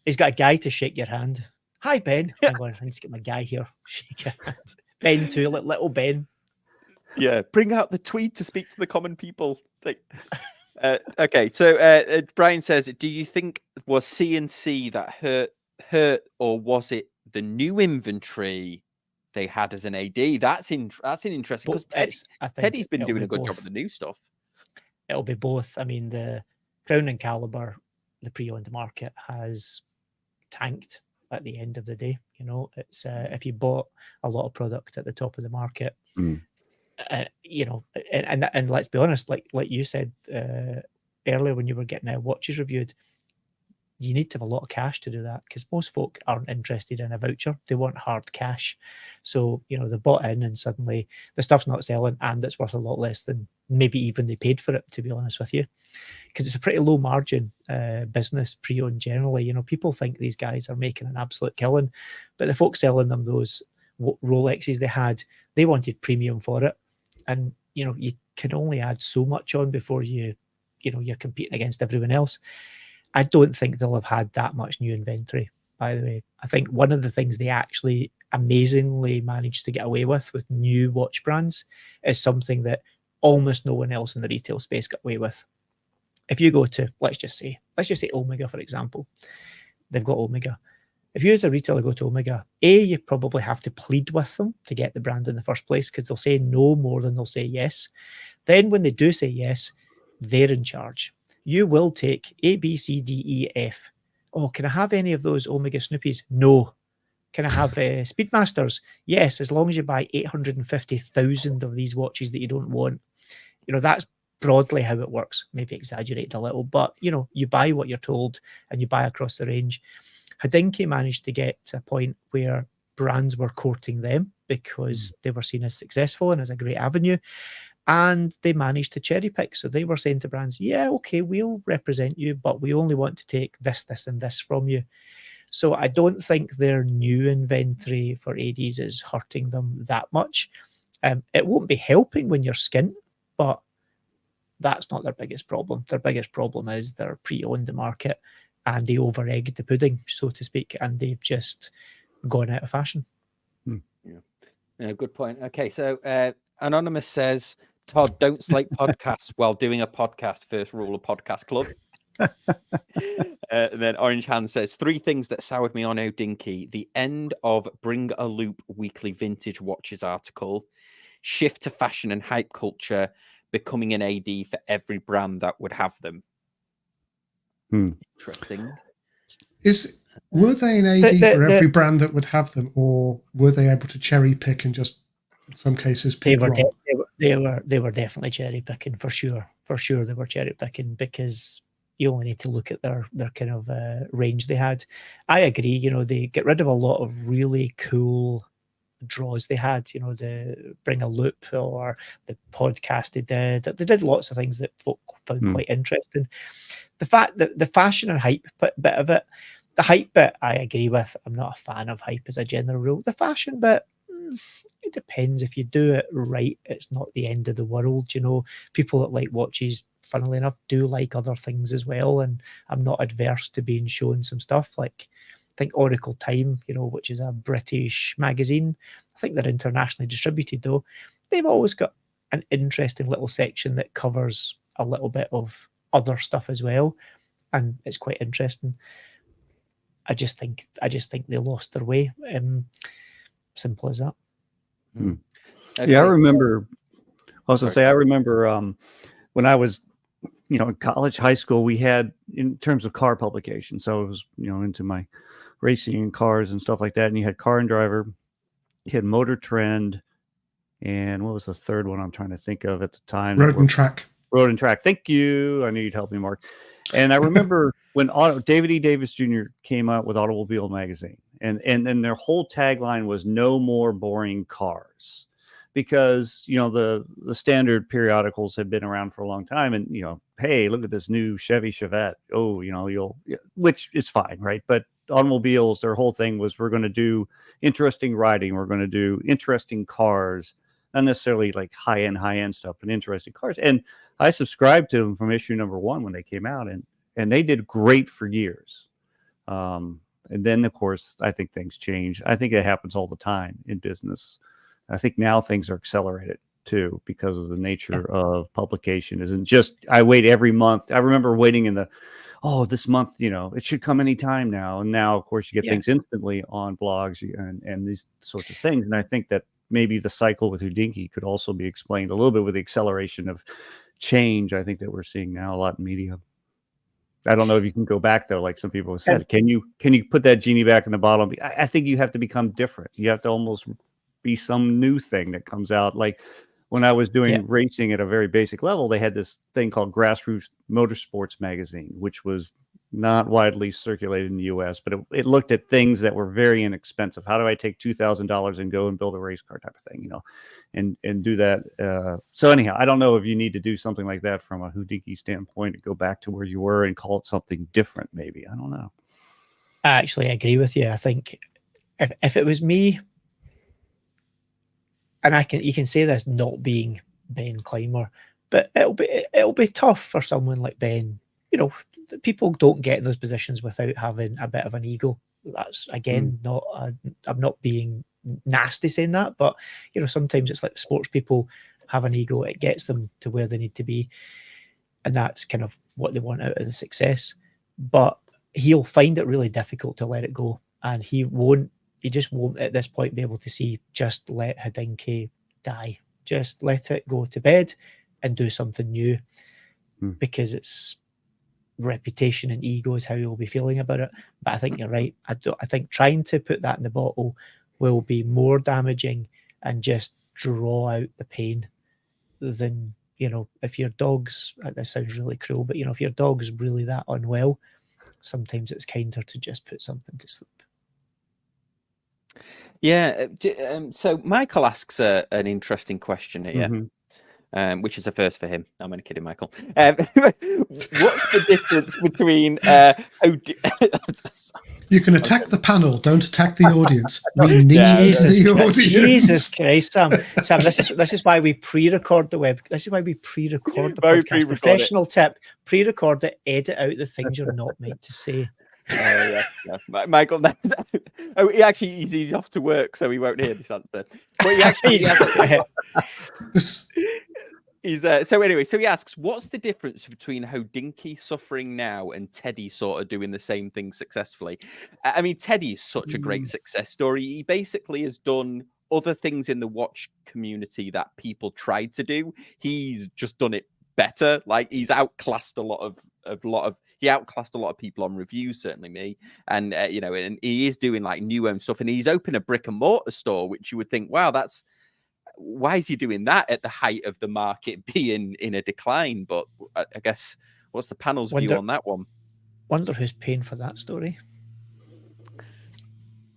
He's got a guy to shake your hand. Hi, Ben. I'm going to get my guy here. Shake your hand. Ben too, little Ben. Yeah, bring out the tweed to speak to the common people. Okay, so Brian says, do you think was C&C that hurt, or was it the new inventory they had as an AD. That's an interesting, because Teddy's been doing a good job with the new stuff. It'll be both. I mean, the Crown and Caliber, the pre-owned market has tanked at the end of the day. You know, it's if you bought a lot of product at the top of the market, you know, and let's be honest, like you said earlier when you were getting watches reviewed, you need to have a lot of cash to do that, because most folk aren't interested in a voucher. They want hard cash. So, you know, they bought in and suddenly the stuff's not selling and it's worth a lot less than maybe even they paid for it, to be honest with you. Because it's a pretty low margin business, pre-owned generally. You know, people think these guys are making an absolute killing, but the folks selling them those Rolexes they had, they wanted premium for it. And, you know, you can only add so much on before you're competing against everyone else. I don't think they'll have had that much new inventory, by the way. I think one of the things they actually amazingly managed to get away with new watch brands is something that almost no one else in the retail space got away with. If you go to, let's just say Omega, for example, they've got Omega. If you as a retailer go to Omega, you probably have to plead with them to get the brand in the first place, because they'll say no more than they'll say yes. Then when they do say yes, they're in charge. You will take A, B, C, D, E, F. Oh, can I have any of those Omega Snoopies? No. Can I have Speedmasters? Yes, as long as you buy 850,000 of these watches that you don't want. You know, that's broadly how it works. Maybe exaggerated a little, but, you know, you buy what you're told and you buy across the range. Hodinkee managed to get to a point where brands were courting them because they were seen as successful and as a great avenue. And they managed to cherry pick. So they were saying to brands, yeah, okay, we'll represent you, but we only want to take this, this, and this from you. So I don't think their new inventory for ADs is hurting them that much. It won't be helping when you're skint, but that's not their biggest problem. Their biggest problem is they're pre-owned the market and they over-egged the pudding, so to speak, and they've just gone out of fashion. Yeah, good point. Okay, so Anonymous says, Todd, don't slate podcasts while doing a podcast. First rule of Podcast Club. And then Orange Hand says, 3 things that soured me on Hodinkee: the end of Bring a Loop weekly vintage watches article, shift to fashion and hype culture, becoming an AD for every brand that would have them. Interesting. Were they an AD for every brand that would have them, or were they able to cherry pick and just, in some cases, pick wrong? They were definitely cherry picking for sure. For sure, they were cherry picking, because you only need to look at their kind of range they had. I agree. You know, they get rid of a lot of really cool draws they had. You know, the Bring a Loop or the podcast they did. They did lots of things that folk found quite interesting. The fact that the fashion and hype bit of it, the hype bit, I agree with. I'm not a fan of hype as a general rule. The fashion bit, it depends. If you do it right, it's not the end of the world. You know, people that like watches, funnily enough, do like other things as well. And I'm not adverse to being shown some stuff. Like, I think Oracle Time, you know, which is a British magazine. I think they're internationally distributed, though. They've always got an interesting little section that covers a little bit of other stuff as well. And it's quite interesting. I just think they lost their way. Simple as that. Okay. Yeah, I remember. I remember when I was, you know, in college, high school, we had, in terms of car publication. So it was, you know, into my racing and cars and stuff like that. And you had Car and Driver, you had Motor Trend, and what was the third one I'm trying to think of at the time? Road and Track. Road and Track. Thank you. I knew you'd help me, Mark. And I remember when David E. Davis Jr. came out with Automobile Magazine, and their whole tagline was "No more boring cars," because, you know, the standard periodicals had been around for a long time, and, you know, hey, look at this new Chevy Chevette. Oh, you know, which is fine, right? But automobiles, their whole thing was, we're going to do interesting riding, we're going to do interesting cars, not necessarily like high-end stuff, but interesting cars. And I subscribed to them from issue number 1 when they came out, and they did great for years. And then, of course, I think things change. I think it happens all the time in business. I think now things are accelerated too, because of the nature of publication. Isn't just, I wait every month. I remember waiting in the oh, this month, it should come anytime now. And now, of course, you get Yeah. things instantly on blogs and these sorts of things. And I think that maybe the cycle with Hodinkee could also be explained a little bit with the acceleration of change. I think that we're seeing now a lot in media. I don't know if you can go back though, like some people have said. Can you put that genie back in the bottle? I think you have to become different. You have to almost be some new thing that comes out. Like when I was doing racing at a very basic level, they had this thing called Grassroots Motorsports Magazine, which was not widely circulated in the US, but it looked at things that were very inexpensive. How do I take $2,000 and go and build a race car type of thing, and do that. So anyhow, I don't know if you need to do something like that from a Hodinkee standpoint to go back to where you were and call it something different. Maybe, I don't know. I actually agree with you. I think if it was me, and you can say this not being Ben Clymer, but it'll be tough for someone like Ben. People don't get in those positions without having a bit of an ego. That's again I'm not being nasty saying that, but sometimes it's like sports people have an ego. It gets them to where they need to be, and that's kind of what they want out of the success. But he'll find it really difficult to let it go, and he just won't at this point be able to see, just let Hodinkee die, just let it go to bed and do something new, because it's reputation and ego is how you'll be feeling about it. But I think you're right. I think trying to put that in the bottle will be more damaging and just draw out the pain than, if your dog's, this sounds really cruel, but if your dog's really that unwell, sometimes it's kinder to just put something to sleep. Yeah. So Michael asks an interesting question here. Which is a first for him. I'm only kidding, Michael. What's the difference between You can attack the panel, don't attack the audience. We need the audience. Jesus Christ, Sam, this is why we pre-record the web. This is why we pre-record the podcast. Professional tip: pre-record it, edit out the things you're not meant to say. Yeah. Michael, he's off to work, so he won't hear this answer. But he actually so he asks, what's the difference between Hodinkee suffering now and Teddy sort of doing the same thing successfully? I mean, Teddy is such a great success story. He basically has done other things in the watch community that people tried to do. He's just done it better. Like he's outclassed he outclassed a lot of people on reviews, certainly me. And and he is doing like new home stuff, and he's opened a brick and mortar store, which you would think, wow, why is he doing that at the height of the market being in a decline? But I guess, what's the panel's view on that one? Wonder who's paying for that story.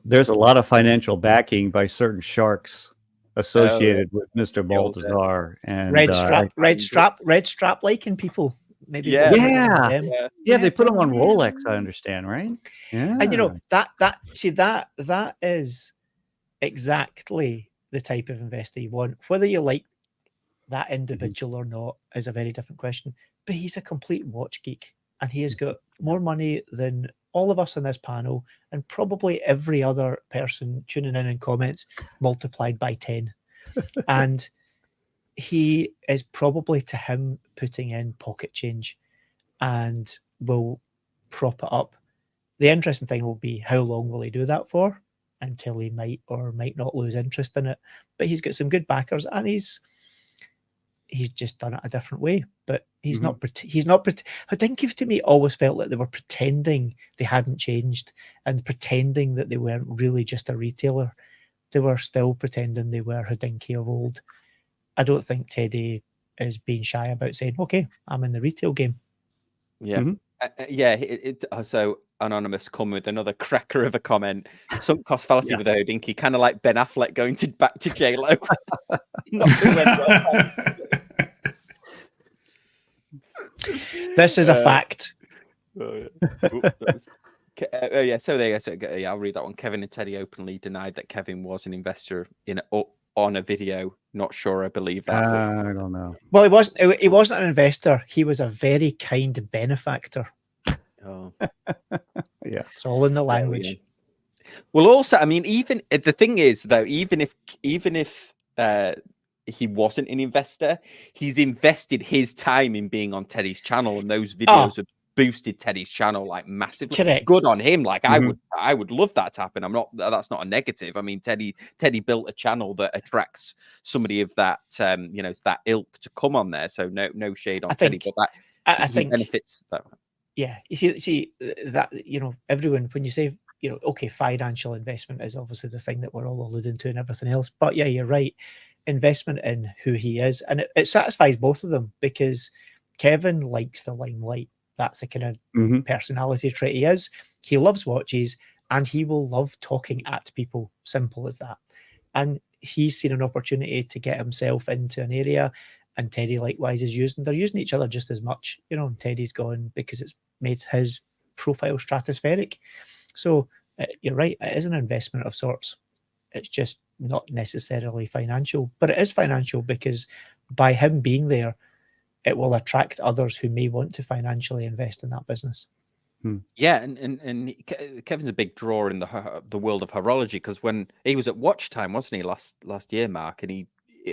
There's a lot of financial backing by certain sharks associated with Mr. Baldassarre and red strap liking people. Maybe they put them on Rolex, I understand, right? Yeah. And that is exactly the type of investor you want. Whether you like that individual or not is a very different question. But he's a complete watch geek, and he has got more money than all of us on this panel and probably every other person tuning in comments multiplied by 10. And he is probably, to him, putting in pocket change and will prop it up. The interesting thing will be, how long will he do that for? Until he might or might not lose interest in it. But he's got some good backers, and he's just done it a different way. But he's not. Hodinkee, to me, always felt like they were pretending they hadn't changed and pretending that they weren't really just a retailer. They were still pretending they were Hodinkee of old. I don't think Teddy is being shy about saying, "Okay, I'm in the retail game." Yeah, so Anonymous come with another cracker of a comment. Sunk cost fallacy with Hodinkee, kind of like Ben Affleck going back to J-Lo. This is a fact. So there you go. I'll read that one. Kevin and Teddy openly denied that Kevin was an investor on a video. Not sure I believe that. I don't know. Well, he wasn't an investor. He was a very kind benefactor. Oh. Yeah, it's all in the language. Yeah. Well, also, I mean, even the thing is, though, even if he wasn't an investor, he's invested his time in being on Teddy's channel, and those videos boosted Teddy's channel like massively. Correct. Good on him. Like Mhm. I would love that to happen. That's not a negative. I mean, Teddy built a channel that attracts somebody of that that ilk to come on there. So no shade on Teddy, but that I he think benefits that. Yeah, you see that everyone, when you say okay, financial investment is obviously the thing that we're all alluding to and everything else. But yeah, you're right. Investment in who he is, and it satisfies both of them, because Kevin likes the limelight. That's the kind of Mhm. personality trait he is. He loves watches, and he will love talking at people. Simple as that. And he's seen an opportunity to get himself into an area, and Teddy likewise is using. They're using each other just as much. And Teddy's gone because it's made his profile stratospheric. So you're right, it is an investment of sorts. It's just not necessarily financial, but it is financial because by him being there, it will attract others who may want to financially invest in that business. Yeah, and Kevin's a big drawer in the world of horology, because when he was at Watch Time, wasn't he, last year, Mark? And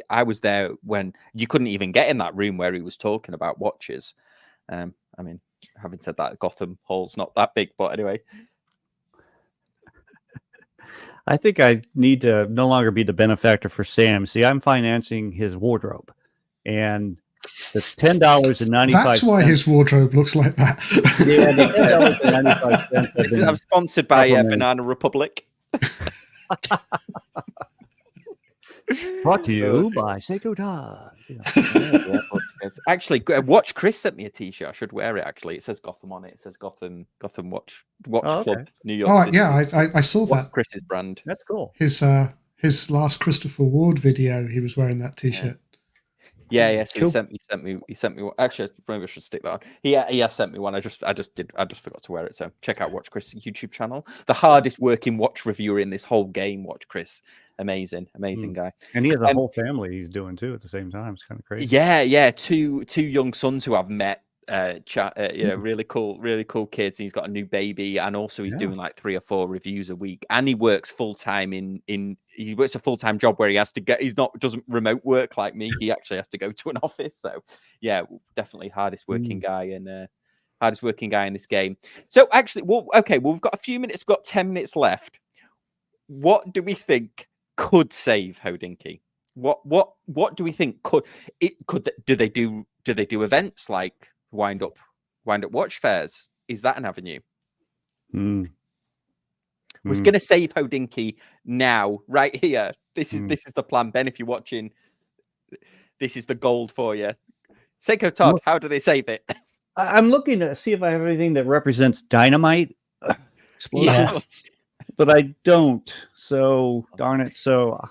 I was there when you couldn't even get in that room where he was talking about watches. I mean, having said that, Gotham Hall's not that big, but anyway. I think I need to no longer be the benefactor for Sam. See, I'm financing his wardrobe, and the $10.95. That's why his wardrobe looks like that. Yeah, the $10.95. I'm sponsored by Banana Republic. Brought to you by Seiko Todd. Actually, Watch Chris sent me a T-shirt. I should wear it. Actually, it says Gotham on it. It says Gotham Watch Club, New York. Oh yeah, I saw that. Chris's brand. That's cool. His last Christopher Ward video, he was wearing that T-shirt. Yeah. So Cool. he sent me one. Actually, maybe I should stick that on. He has sent me one. I just forgot to wear it. So check out Watch Chris' YouTube channel. The hardest working watch reviewer in this whole game. Watch Chris. Amazing guy. And he has a whole family he's doing too at the same time. It's kind of crazy. Yeah. Two young sons who I've met. Really cool kids. He's got a new baby, and also he's doing like 3 or 4 reviews a week. And he works full time he works a full-time job where he has to doesn't remote work like me. He actually has to go to an office. So yeah, definitely hardest working guy in this game. So actually, we've got a few minutes. We've got 10 minutes left. What do we think could save Hodinkee? What do we think could do they do events like wind up watch fairs? Is that an avenue? Was going to save Hodinkee now, right here. This is the plan, Ben. If you're watching, this is the gold for you. Seiko Todd, how do they save it? I'm looking to see if I have anything that represents dynamite explosion, but I don't. So darn it. So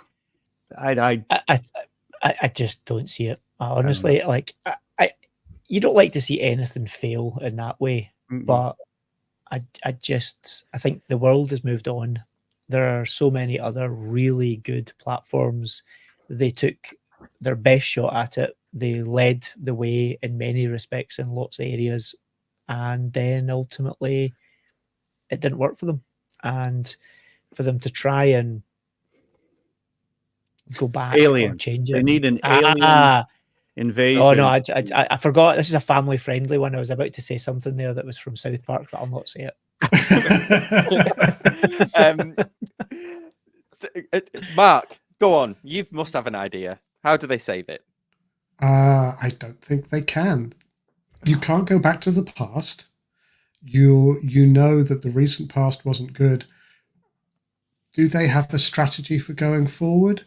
I just don't see it. Honestly, you don't like to see anything fail in that way, but I think the world has moved on. There are so many other really good platforms. They took their best shot at it. They led the way in many respects in lots of areas, and then ultimately it didn't work for them. And for them to try and go back or change it, they need an alien invasion. Oh no, I forgot. This is a family-friendly one. I was about to say something there that was from South Park, but I'll not say it. Mark, go on. You must have an idea. How do they save it? I don't think they can. You can't go back to the past. You know that the recent past wasn't good. Do they have a strategy for going forward?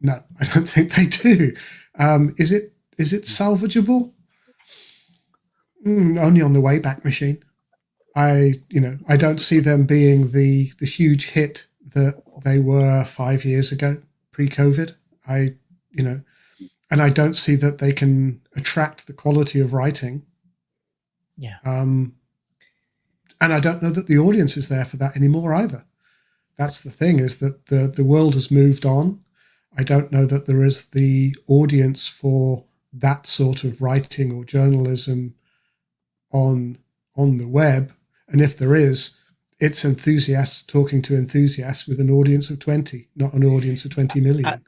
No, I don't think they do. Is it salvageable? Only on the Wayback Machine. I don't see them being the huge hit that they were 5 years ago, pre-COVID. And I don't see that they can attract the quality of writing. Yeah. And I don't know that the audience is there for that anymore either. That's the thing, is that the world has moved on. I don't know that there is the audience for that sort of writing or journalism on the web. And if there is, it's enthusiasts talking to enthusiasts with an audience of 20, not an audience of 20 million.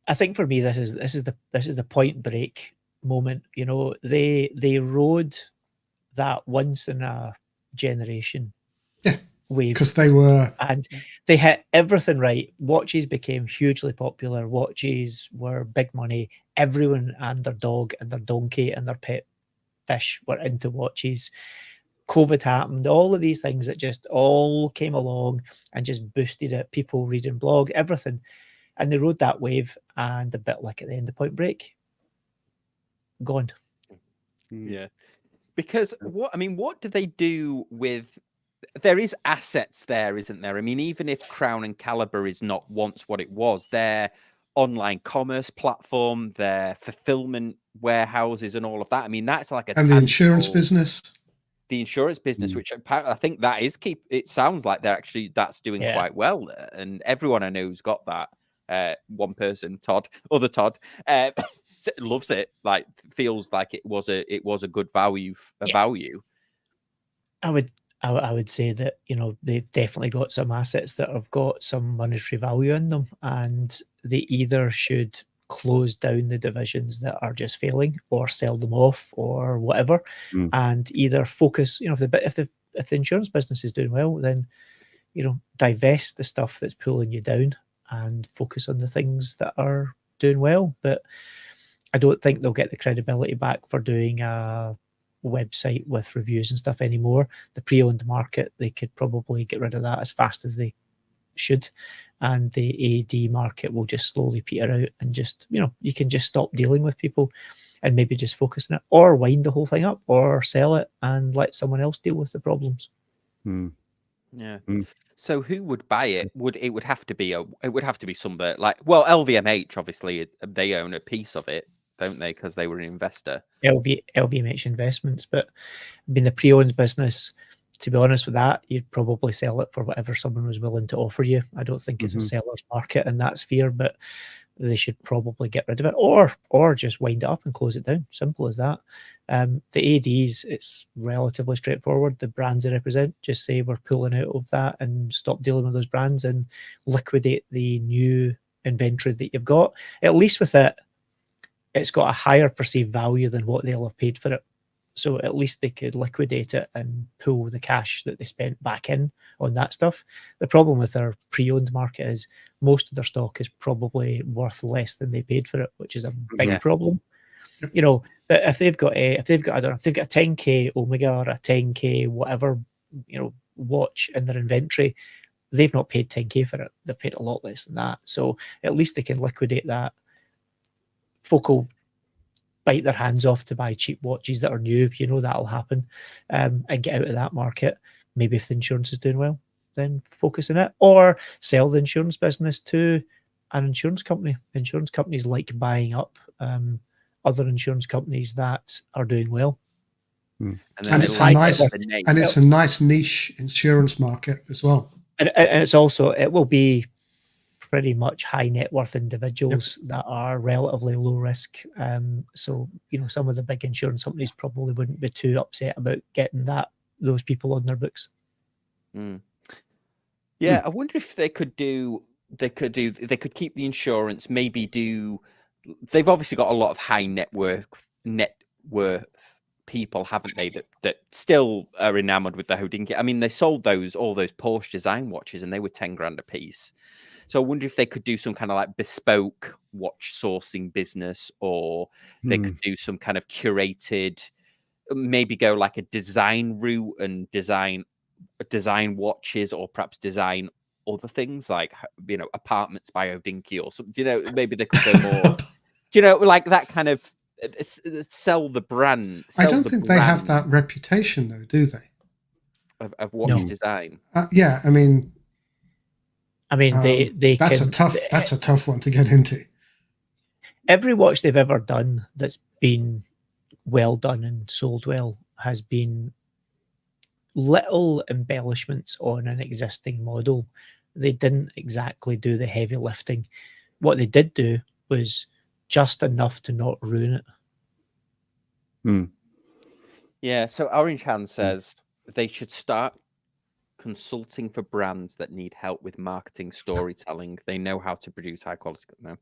I think for me, this is the Point Break moment. You know, they rode that once in a generation Yeah, wave, because they were and they hit everything right. Watches became hugely popular. Watches were big money. Everyone and their dog and their donkey and their pet fish were into watches. COVID happened, all of these things that just all came along and just boosted it. People reading blog, everything. And they rode that wave, and a bit like at the end of Point Break, gone. Yeah. Because what do they do with, there is assets there, isn't there? I mean, even if Crown and Caliber is not once what it was, their online commerce platform, their fulfillment warehouses and all of that. I mean, that's like a and the insurance tangible- business. the insurance business, which I think that is it sounds like that's doing quite well, and everyone I know's got that. One person, other Todd, loves it. Like, feels like it was a good value. I would say that, you know, they've definitely got some assets that have got some monetary value in them, and they either should close down the divisions that are just failing, or sell them off, or whatever, and either focus. You know, if the insurance business is doing well, then, you know, divest the stuff that's pulling you down and focus on the things that are doing well. But I don't think they'll get the credibility back for doing a website with reviews and stuff anymore. The pre-owned market, they could probably get rid of that as fast as they should, and the AD market will just slowly peter out, and just, you know, you can just stop dealing with people and maybe just focus on it, or wind the whole thing up, or sell it and let someone else deal with the problems. Yeah. So who would buy it? It would have to be somebody like, well, LVMH, obviously they own a piece of it, don't they? Because they were an investor. LVMH investments, but I mean, the pre-owned business, to be honest with that, you'd probably sell it for whatever someone was willing to offer you. I don't think it's a seller's market in that sphere, but they should probably get rid of it, or just wind it up and close it down. Simple as that. The ADs, it's relatively straightforward. The brands they represent, just say we're pulling out of that and stop dealing with those brands and liquidate the new inventory that you've got. At least with it, it's got a higher perceived value than what they'll have paid for it. So at least they could liquidate it and pull the cash that they spent back in on that stuff. The problem with their pre-owned market is most of their stock is probably worth less than they paid for it, which is a big problem. You know, but if they've got a 10K Omega or a 10K whatever, you know, watch in their inventory, they've not paid 10K for it. They've paid a lot less than that. So at least they can liquidate that. Folk will bite their hands off to buy cheap watches that are new. You know, that'll happen, and get out of that market. Maybe if the insurance is doing well, then focus on it, or sell the insurance business to an insurance company. Insurance companies like buying up other insurance companies that are doing well. And it's a nice niche insurance market as well. And it's also, it will be pretty much high net worth individuals that are relatively low risk. So, you know, some of the big insurance companies probably wouldn't be too upset about getting those people on their books. Yeah, I wonder if they could keep the insurance, they've obviously got a lot of high net worth people, haven't they, that still are enamored with the Hodinkee. I mean, they sold all those Porsche design watches, and they were 10 grand a piece. So I wonder if they could do some kind of like bespoke watch sourcing business, or they could do some kind of curated, maybe go like a design route and design watches, or perhaps design other things like, you know, apartments by Hodinkee or something. You know, maybe they could go more, you know, like that kind of sell the brand. I don't think they have that reputation, though, do they? Of watch design. Yeah, I mean, they that's a tough one to get into. Every watch they've ever done that's been well done and sold well has been little embellishments on an existing model. They didn't exactly do the heavy lifting. What they did do was just enough to not ruin it. Yeah, so Orange Hand says they should start consulting for brands that need help with marketing, storytelling. They know how to produce high quality. No.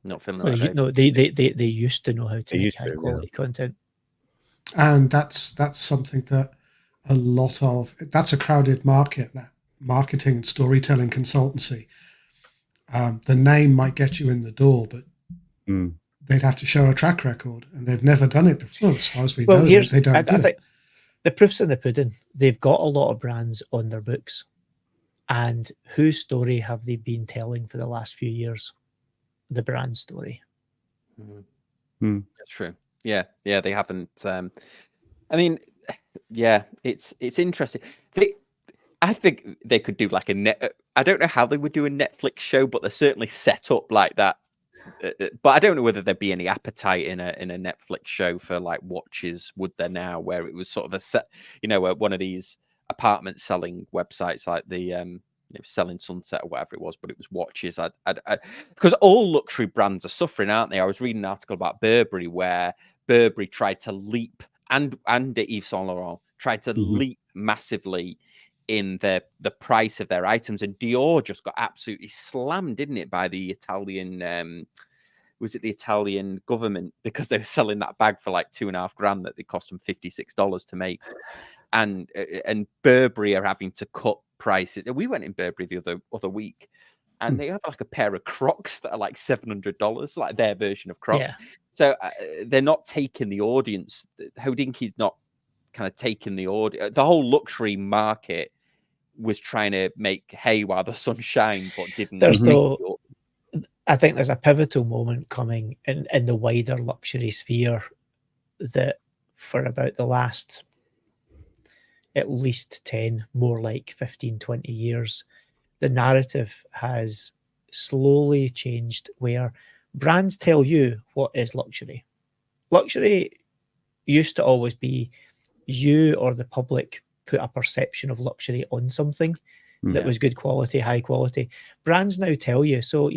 Not feeling Well, that, Dave. no, they used to know how to They make used to, high quality content. And that's something that a lot of, that's a crowded market, that marketing and storytelling consultancy. The name might get you in the door, but they'd have to show a track record, and they've never done it before. As far as we know, they don't do it. The proof's in the pudding. They've got a lot of brands on their books, and whose story have they been telling for the last few years? The brand story. That's true. Yeah, they haven't. I mean, yeah, it's interesting. I think they could do like a net. I don't know how they would do a Netflix show, but they're certainly set up like that. But I don't know whether there'd be any appetite in a Netflix show for like watches. Would there now, where it was sort of a set, one of these apartment selling websites like the Selling Sunset or whatever it was, but it was watches. Because all luxury brands are suffering, aren't they? I was reading an article about Burberry where Burberry tried to leap and Yves Saint Laurent tried to leap massively in the price of their items, and Dior just got absolutely slammed, didn't it, by the Italian was it the Italian government, because they were selling that bag for like $2,500 that they cost them $56 to make, and Burberry are having to cut prices. We went in Burberry the other week, and they have like a pair of Crocs that are like $700, like their version of Crocs. Yeah. So they're not taking the audience. Hodinkee's not kind of taking the audience. The whole luxury market was trying to make hay while the sun shines, but didn't. I think there's a pivotal moment coming in the wider luxury sphere that for about the last at least 10, more like 15, 20 years, the narrative has slowly changed where brands tell you what is luxury. Luxury used to always be you or the public put a perception of luxury on something that was good quality, high quality. Brands now tell you, so,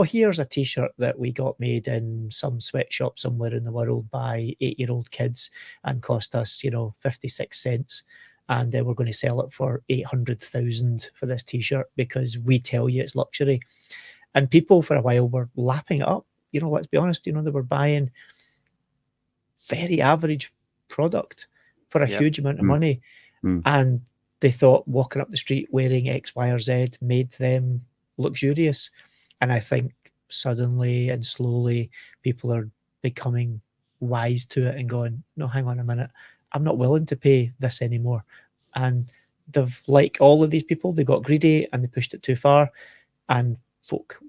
here's a t-shirt that we got made in some sweatshop somewhere in the world by 8-year-old kids and cost us, 56 cents. And we're going to sell it for 800,000 for this t-shirt because we tell you it's luxury. And people for a while were lapping it up. Let's be honest, they were buying very average product for a huge amount of money. And they thought walking up the street wearing X, Y, or Z made them luxurious. And I think suddenly and slowly people are becoming wise to it and going, no, hang on a minute, I'm not willing to pay this anymore. And they've, like all of these people, they got greedy and they pushed it too far, and folk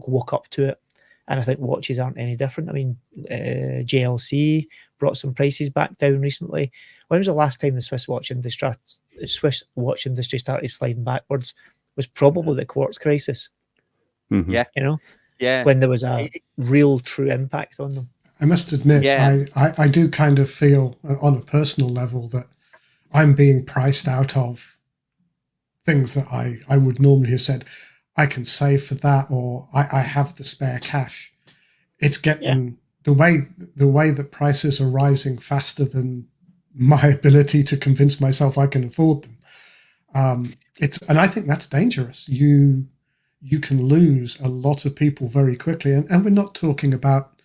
woke up to it. And I think watches aren't any different. I mean, JLC brought some prices back down recently. When was the last time the Swiss watch industry started sliding backwards? Was probably the quartz crisis. Yeah. When there was a real true impact on them. I must admit, I do kind of feel on a personal level that I'm being priced out of things that I would normally have said, I can save for that, or I have the spare cash. It's getting the way that prices are rising faster than my ability to convince myself I can afford them. And I think that's dangerous. You can lose a lot of people very quickly, and we're not talking about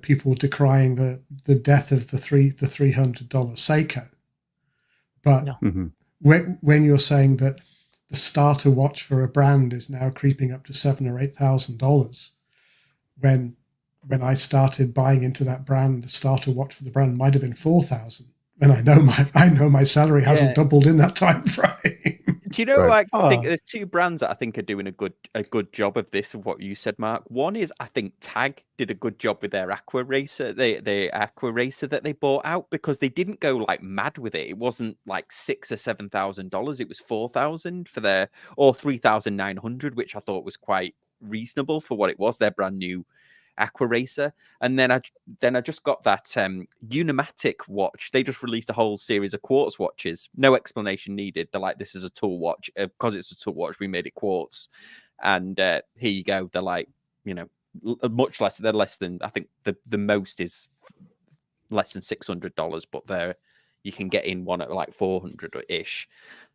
people decrying the death of the $300 Seiko, but when you're saying that the starter watch for a brand is now creeping up to $7,000 or $8,000. When I started buying into that brand, the starter watch for the brand might have been $4,000. And I know my salary hasn't doubled in that time frame. Do you know? I think there's two brands that I think are doing a good job of this, of what you said, Mark. One is, I think Tag did a good job with their Aqua Racer, the Aqua Racer that they bought out, because they didn't go like mad with it. It wasn't like $6,000 or $7,000. It was $4,000 for or $3,900, which I thought was quite reasonable for what it was. Their brand new Aqua Racer. And then I just got that Unimatic watch. They just released a whole series of quartz watches. No explanation needed. They're like, this is a tool watch. Because it's a tool watch, we made it quartz. And here you go. They're like, much less. They're less than, I think the most is less than $600, but you can get in one at like 400-ish.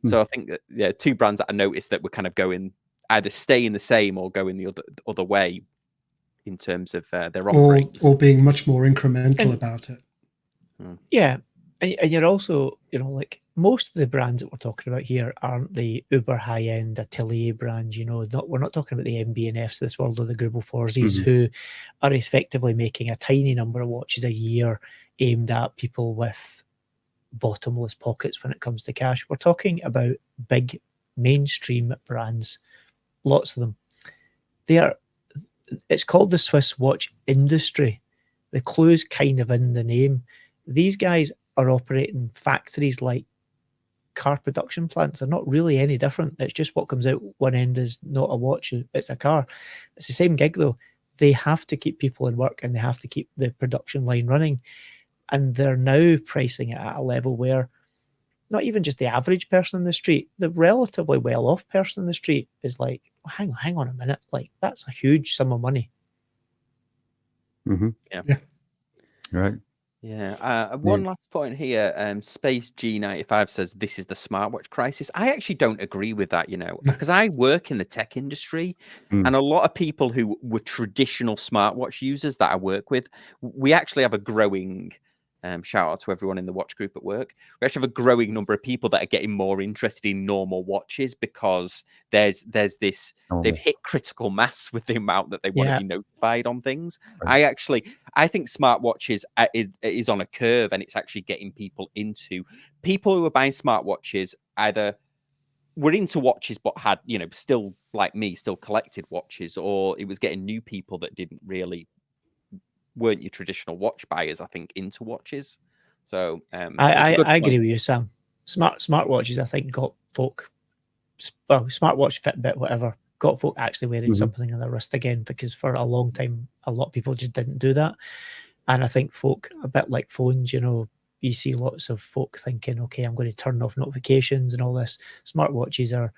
So I think that, two brands that I noticed that were kind of going either staying the same or going the other way. in terms of their offerings. Or being much more incremental about it. Yeah. And you're also, like most of the brands that we're talking about here aren't the uber high-end Atelier brands, we're not talking about the MB&Fs of this world or the Grubel Forzies who are effectively making a tiny number of watches a year aimed at people with bottomless pockets when it comes to cash. We're talking about big mainstream brands, lots of them. It's called the Swiss watch industry. The clue's kind of in the name. These guys are operating factories like car production plants. They're not really any different. It's just what comes out one end is not a watch, it's a car. It's the same gig though. They have to keep people in work and they have to keep the production line running. And they're now pricing it at a level where not even just the average person in the street, the relatively well-off person in the street is like, hang on a minute, like that's a huge sum of money. Yeah. Right. Yeah. One last point here. Space G95 says this is the smartwatch crisis. I actually don't agree with that, because I work in the tech industry and a lot of people who were traditional smartwatch users that I work with, we actually have a growing shout out to everyone in the watch group at work. We actually have a growing number of people that are getting more interested in normal watches because there's this, they've hit critical mass with the amount that they want to be notified on things. Right. I think smartwatches is on a curve and it's actually getting people who are buying smartwatches either were into watches but had, still like me, still collected watches, or it was getting new people that weren't your traditional watch buyers, I think, into watches. So I agree with you, Sam. Smartwatches, I think, got folk, smartwatch, Fitbit, whatever, got folk actually wearing something on their wrist again, because for a long time, a lot of people just didn't do that. And I think folk, a bit like phones, you see lots of folk thinking, okay, I'm going to turn off notifications and all this. Smartwatches are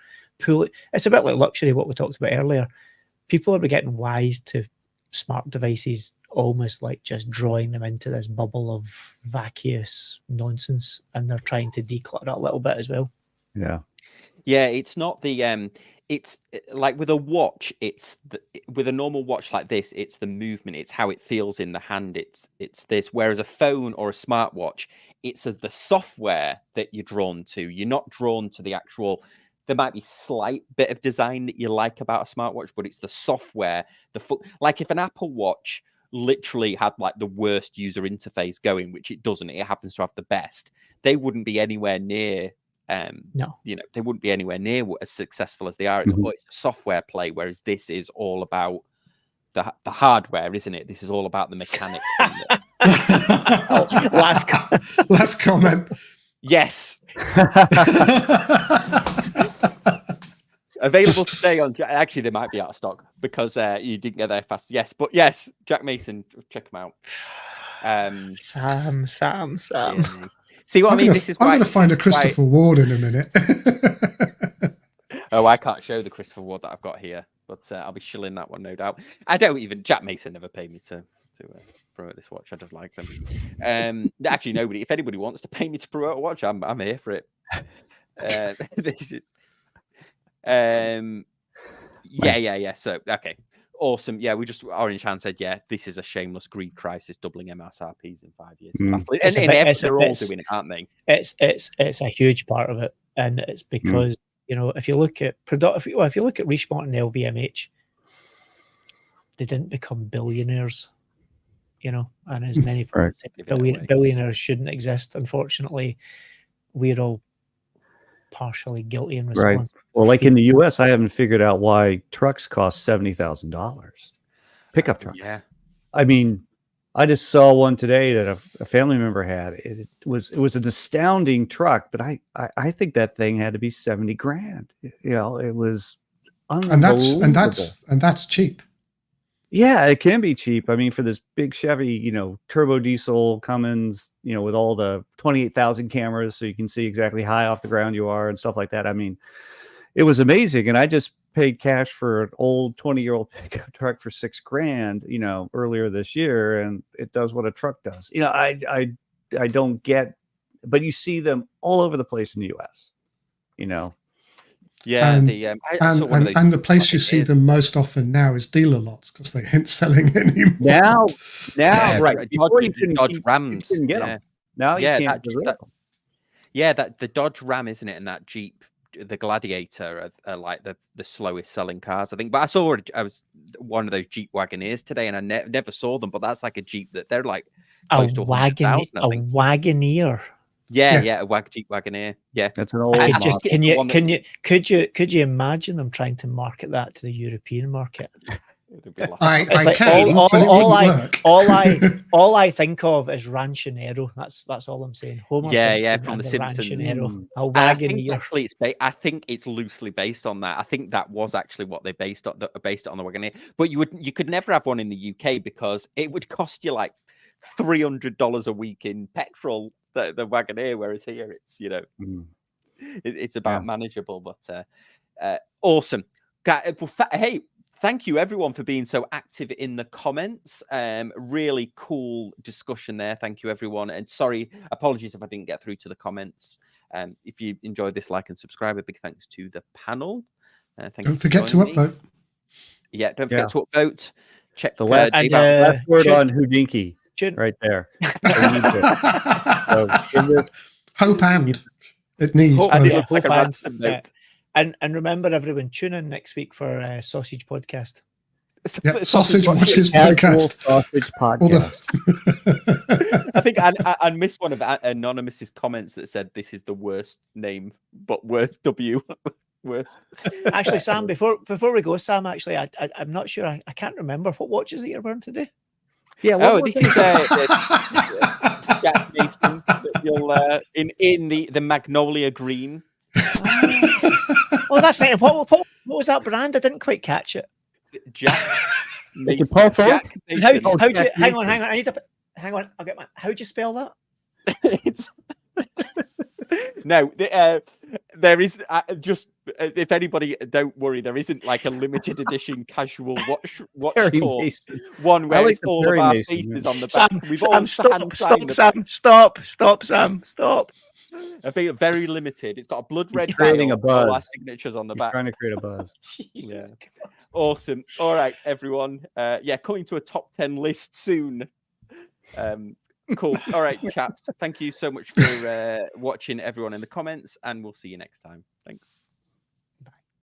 it's a bit like luxury, what we talked about earlier. People are getting wise to smart devices, almost like just drawing them into this bubble of vacuous nonsense, and they're trying to declutter it a little bit as well. Yeah, it's not the it's like with a watch, with a normal watch like this, it's the movement, it's how it feels in the hand, it's this. Whereas a phone or a smartwatch, it's the software that you're drawn to. You're not drawn to the actual. There might be slight bit of design that you like about a smartwatch, but it's the software. Like if an Apple Watch literally had like the worst user interface going, which it doesn't, it happens to have the best, they wouldn't be anywhere near they wouldn't be anywhere near as successful as they are. It's a software play, whereas this is all about the hardware, isn't it? This is all about the mechanics. Last comment. Yes. Available today on. Actually, they might be out of stock because you didn't get there fast. Yes, but yes, Jack Mason, check them out. Sam. Yeah. See what I mean? I'm going to find a Christopher Ward in a minute. Oh, I can't show the Christopher Ward that I've got here, but I'll be shilling that one, no doubt. Jack Mason never paid me to promote this watch. I just like them. Actually, nobody. If anybody wants to pay me to promote a watch, I'm here for it. This is. Yeah. So okay, awesome. Yeah, Orange Hand said, yeah, this is a shameless greed crisis, doubling MSRPs in 5 years. They're all doing it, aren't they? It's a huge part of it, and it's because if you look at Richemont and LVMH, they didn't become billionaires, and as many billionaires shouldn't exist. Unfortunately, we're all partially guilty and responsible. Right. Well, like in the US, I haven't figured out why trucks cost $70,000. Pickup trucks. Yeah. I mean, I just saw one today that a family member had. It was an astounding truck, but I think that thing had to be $70,000. It was unbelievable. And that's cheap. Yeah, it can be cheap. I mean, for this big Chevy, turbo diesel Cummins, with all the 28,000 cameras, so you can see exactly high off the ground you are and stuff like that. I mean, it was amazing. And I just paid cash for an old 20-year-old pickup truck for $6,000, earlier this year, and it does what a truck does. I don't get, but you see them all over the place in the US. Yeah, And- I saw one of those And the place you see Wagoneers. them most often now is dealer lots because they ain't selling anymore. Now, Yeah, right. Before you the couldn't Dodge you Rams. couldn't get Yeah, them. Now you yeah, can't reserve them. yeah, that the Dodge Ram, isn't it? And that Jeep, the Gladiator, are like the slowest selling cars, I think. But I was one of those Jeep Wagoneers today, and I never saw them. But that's like a Jeep that they're like close to 100,000, I think. Wagoneer. Yeah, a Jeep Wagoneer. Yeah, That's an I old could model. just think it's the one could you imagine them trying to market that to the European market? it'd be like- I like can, all but it all wouldn't work. all I think of is Ranchonero. That's all I'm saying. Homer Yeah, Simpson from and The the Simpsons. Ranchonero. A And I think Wagoneer. actually I think it's loosely based on that. I think that was actually what they based it on the Wagoneer. But you could never have one in the UK because it would cost you like $300 a week in petrol, the Wagoneer, whereas here it's it's about manageable. But awesome. Hey, thank you everyone for being so active in the comments. Really cool discussion there. Thank you everyone. And apologies if I didn't get through to the comments. If you enjoyed this, like and subscribe. A big thanks to the panel. Don't forget to upvote. Yeah, don't forget to upvote. Check the last, and, last word should- on Hodinkee right there. So give this Hope and it needs Hope- both. and it Yeah, looks like a hope and- ransom note. And remember, everyone, tune in next week for Sausage Podcast. Yeah, Sausage Watches casual podcast. sausage All podcast. the- I think I missed one of Anonymous's comments that said this is the worst name, but worst worst. Actually, Sam, before we go, Sam, actually, I'm not sure. I can't remember what watches that you're wearing today. Yeah. Oh, was this it? is Jack Mason. That you'll in the magnolia green. Oh, that's it. What was that brand? I didn't quite catch it. Jack. It's a Paul Folk? Jack How Mason. Oh, do you Jack hang on? Mason. I need to hang on. I'll get my. How do you spell that? It's no, there is just if anybody, don't worry, there isn't like a limited edition casual watch Perry talk Mason. one where like it's the all Perry of our Mason, faces yeah. on the back. Sam, We've all stop, hand stop, signed the Sam, stop, Sam, stop. I think very limited. It's got a blood red creating dial, a buzz. all our signatures on the He's back. trying to create a buzz. Yeah. Awesome. All right, everyone. Coming to a top 10 list soon. Cool. All right, chaps. Thank you so much for watching, everyone in the comments, and we'll see you next time. Thanks.